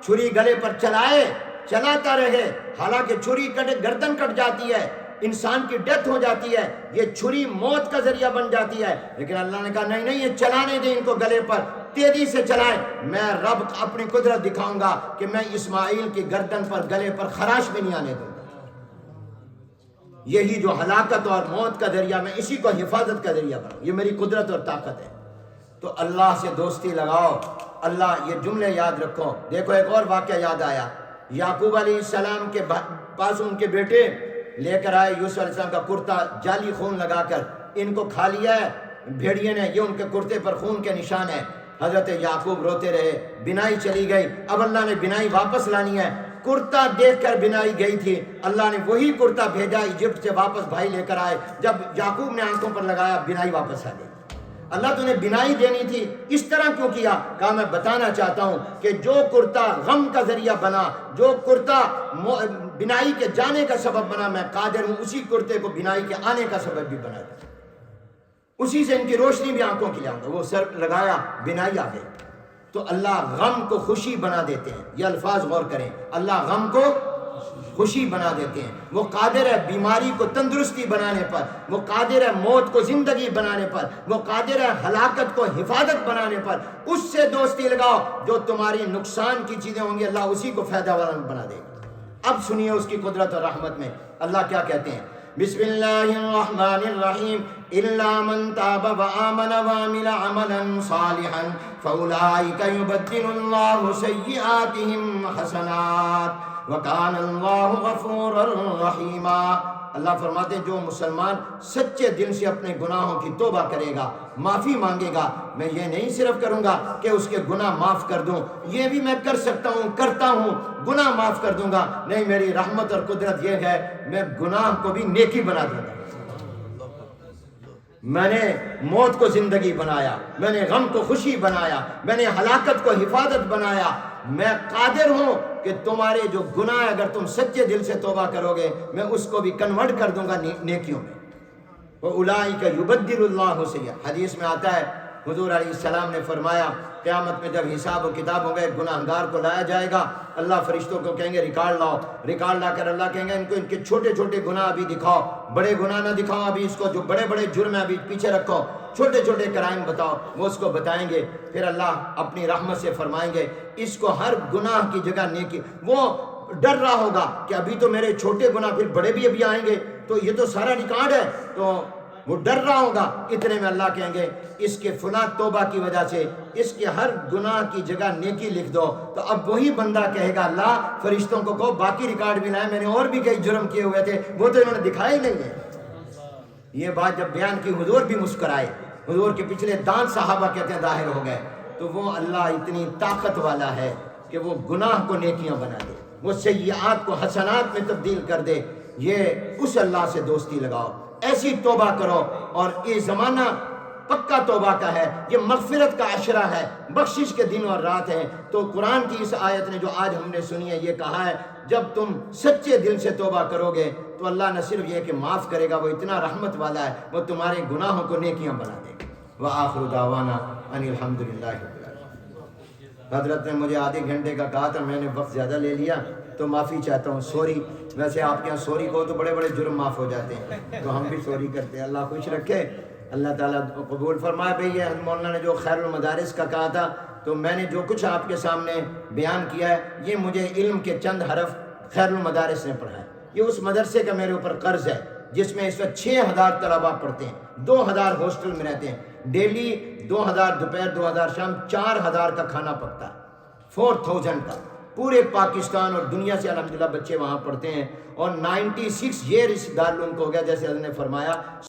چھری گلے پر چلائے، چلاتا رہے، حالانکہ چھری گردن کٹ جاتی ہے، انسان کی ڈیتھ ہو جاتی ہے، یہ چھری موت کا ذریعہ بن جاتی ہے، لیکن اللہ نے کہا نہیں نہیں، یہ چلانے دیں ان کو، گلے پر تیزی سے چلائیں، میں رب اپنی قدرت دکھاؤں گا کہ میں اسماعیل کی گردن پر، گلے پر خراش بھی نہیں آنے دوں گا۔ یہی جو ہلاکت اور موت کا ذریعہ، میں اسی کو حفاظت کا ذریعہ بناؤں، یہ میری قدرت اور طاقت ہے۔ تو اللہ سے دوستی لگاؤ، اللہ یہ جملے یاد رکھو۔ دیکھو ایک اور واقعہ یاد آیا، یعقوب علیہ السلام کے پاس ان کے بیٹے لے کر آئے یوسف علیہ السلام کا کرتا، جعلی خون لگا کر ان کو کھا لیا ہے بھیڑیے نے، یہ ان کے کرتے پر خون کے نشان ہے۔ حضرت یعقوب روتے رہے، بنائی چلی گئی، اب اللہ نے بنائی واپس لانی ہے۔ کرتا دیکھ کر بنائی گئی تھی، اللہ نے وہی کرتا بھیجا ایجپٹ سے واپس، بھائی لے کر آئے، جب یعقوب نے آنکھوں پر لگایا بنائی واپس آ گئی۔ اللہ تو نے بنائی دینی تھی، اس طرح کیوں کیا؟ کہا میں بتانا چاہتا ہوں کہ جو کرتا غم کا ذریعہ بنا، جو کرتا بنائی کے جانے کا سبب بنا، میں قادر ہوں اسی کرتے کو بنائی کے آنے کا سبب بھی بنا دوں، اسی سے ان کی روشنی بھی آنکھوں کی لاؤں گا۔ وہ سر لگایا، بنائی آ گئی۔ تو اللہ غم کو خوشی بنا دیتے ہیں، یہ الفاظ غور کریں، اللہ غم کو خوشی بنا دیتے ہیں۔ وہ قادر ہے بیماری کو تندرستی بنانے پر، وہ قادر ہے موت کو زندگی بنانے پر، وہ قادر ہے ہلاکت کو حفاظت بنانے پر۔ اس سے دوستی لگاؤ، جو تمہاری نقصان کی چیزیں ہوں گی اللہ اسی کو فائدہ والا بنا دے گا۔ اب سنیے اس کی قدرت اور رحمت میں اللہ کیا کہتے ہیں، بسم اللہ الرحمن الرحیم، إلا من تاب وآمن وعمل عملا صالحا فأولئك يبدل الله سيئاتهم حسنات وكان الله غفورا رحيما۔ اللہ فرماتے ہیں جو مسلمان سچے دل سے اپنے گناہوں کی توبہ کرے گا، معافی مانگے گا، میں یہ نہیں صرف کروں گا کہ اس کے گناہ معاف کر دوں، یہ بھی میں کر سکتا ہوں، کرتا ہوں، گناہ معاف کر دوں گا، نہیں، میری رحمت اور قدرت یہ ہے میں گناہ کو بھی نیکی بنا دوں گا۔ میں نے موت کو زندگی بنایا، میں نے غم کو خوشی بنایا، میں نے ہلاکت کو حفاظت بنایا، میں قادر ہوں کہ تمہارے جو گناہ اگر تم سچے دل سے توبہ کرو گے میں اس کو بھی کنورٹ کر دوں گا نیکیوں میں۔ وَأُولَٰئِكَ يُبَدِّلُ اللَّهُ سَيِّئَاتِهِمْ، حدیث میں آتا ہے حضور علیہ السلام نے فرمایا قیامت میں جب حساب و کتاب ہوں گے گناہ گار کو لایا جائے گا، اللہ فرشتوں کو کہیں گے ریکارڈ لاؤ، ریکارڈ لا کر اللہ کہیں گے ان کو ان کے چھوٹے چھوٹے گناہ ابھی دکھاؤ، بڑے گناہ نہ دکھاؤ، ابھی اس کو جو بڑے بڑے جرم ہیں ابھی پیچھے رکھو، چھوٹے چھوٹے کرائم بتاؤ، وہ اس کو بتائیں گے، پھر اللہ اپنی رحمت سے فرمائیں گے اس کو ہر گناہ کی جگہ نیکی، وہ ڈر رہا ہوگا کہ ابھی تو میرے چھوٹے گناہ پھر بڑے بھی ابھی آئیں گے تو یہ تو سارا ریکارڈ ہے، تو وہ ڈر رہا ہوگا، اتنے میں اللہ کہیں گے اس کے فلاں توبہ کی وجہ سے اس کے ہر گناہ کی جگہ نیکی لکھ دو، تو اب وہی بندہ کہے گا اللہ فرشتوں کو کہو باقی ریکارڈ بھی لائے، میں نے اور بھی کئی جرم کیے ہوئے تھے وہ تو انہوں نے دکھائے ہی نہیں ہے۔ یہ بات جب بیان کی حضور بھی مسکرائے، حضور کے پچھلے دانت صحابہ کہتے ہیں ظاہر ہو گئے، تو وہ اللہ اتنی طاقت والا ہے کہ وہ گناہ کو نیکیاں بنا دے، وہ سیئات کو حسنات میں تبدیل کر دے۔ یہ اس اللہ سے دوستی لگاؤ، ایسی توبہ کرو، اور یہ زمانہ پکا توبہ کا ہے، یہ مغفرت کا عشرہ ہے، بخشش کے دن اور رات ہیں۔ تو قرآن کی اس آیت نے جو آج ہم نے سنی ہے یہ کہا ہے جب تم سچے دل سے توبہ کرو گے تو اللہ نہ صرف یہ کہ معاف کرے گا، وہ اتنا رحمت والا ہے وہ تمہارے گناہوں کو نیکیاں بنا دے گا۔ وآخر دعوانا ان الحمدللہ رب العالمین۔ حضرت نے مجھے آدھے گھنٹے کا کہا تھا، میں نے وقت زیادہ لے لیا تو معافی چاہتا ہوں، سوری۔ ویسے آپ کے یہاں سوری کو تو بڑے بڑے جرم معاف ہو جاتے ہیں تو ہم بھی سوری کرتے ہیں، اللہ خوش رکھے، اللہ تعالیٰ قبول فرمائے۔ بھئی یہ مولانا نے جو خیر المدارس کا کہا تھا، تو میں نے جو کچھ آپ کے سامنے بیان کیا ہے یہ مجھے علم کے چند حرف خیر المدارس نے پڑھا ہے، یہ اس مدرسے کا میرے اوپر قرض ہے جس میں اس وقت 6000 طلباء پڑھتے ہیں، 2000 ہاسٹل میں رہتے ہیں، ڈیلی 2000 دوپہر 2000 شام 4000 کا کھانا پکتا ہے، 4000 کا، پورے پاکستان اور دنیا سے الحمدللہ بچے وہاں پڑھتے ہیں، اور 96 ایئر اس دارالعلوم کو ہو گیا، جیسے حضرت نے فرمایا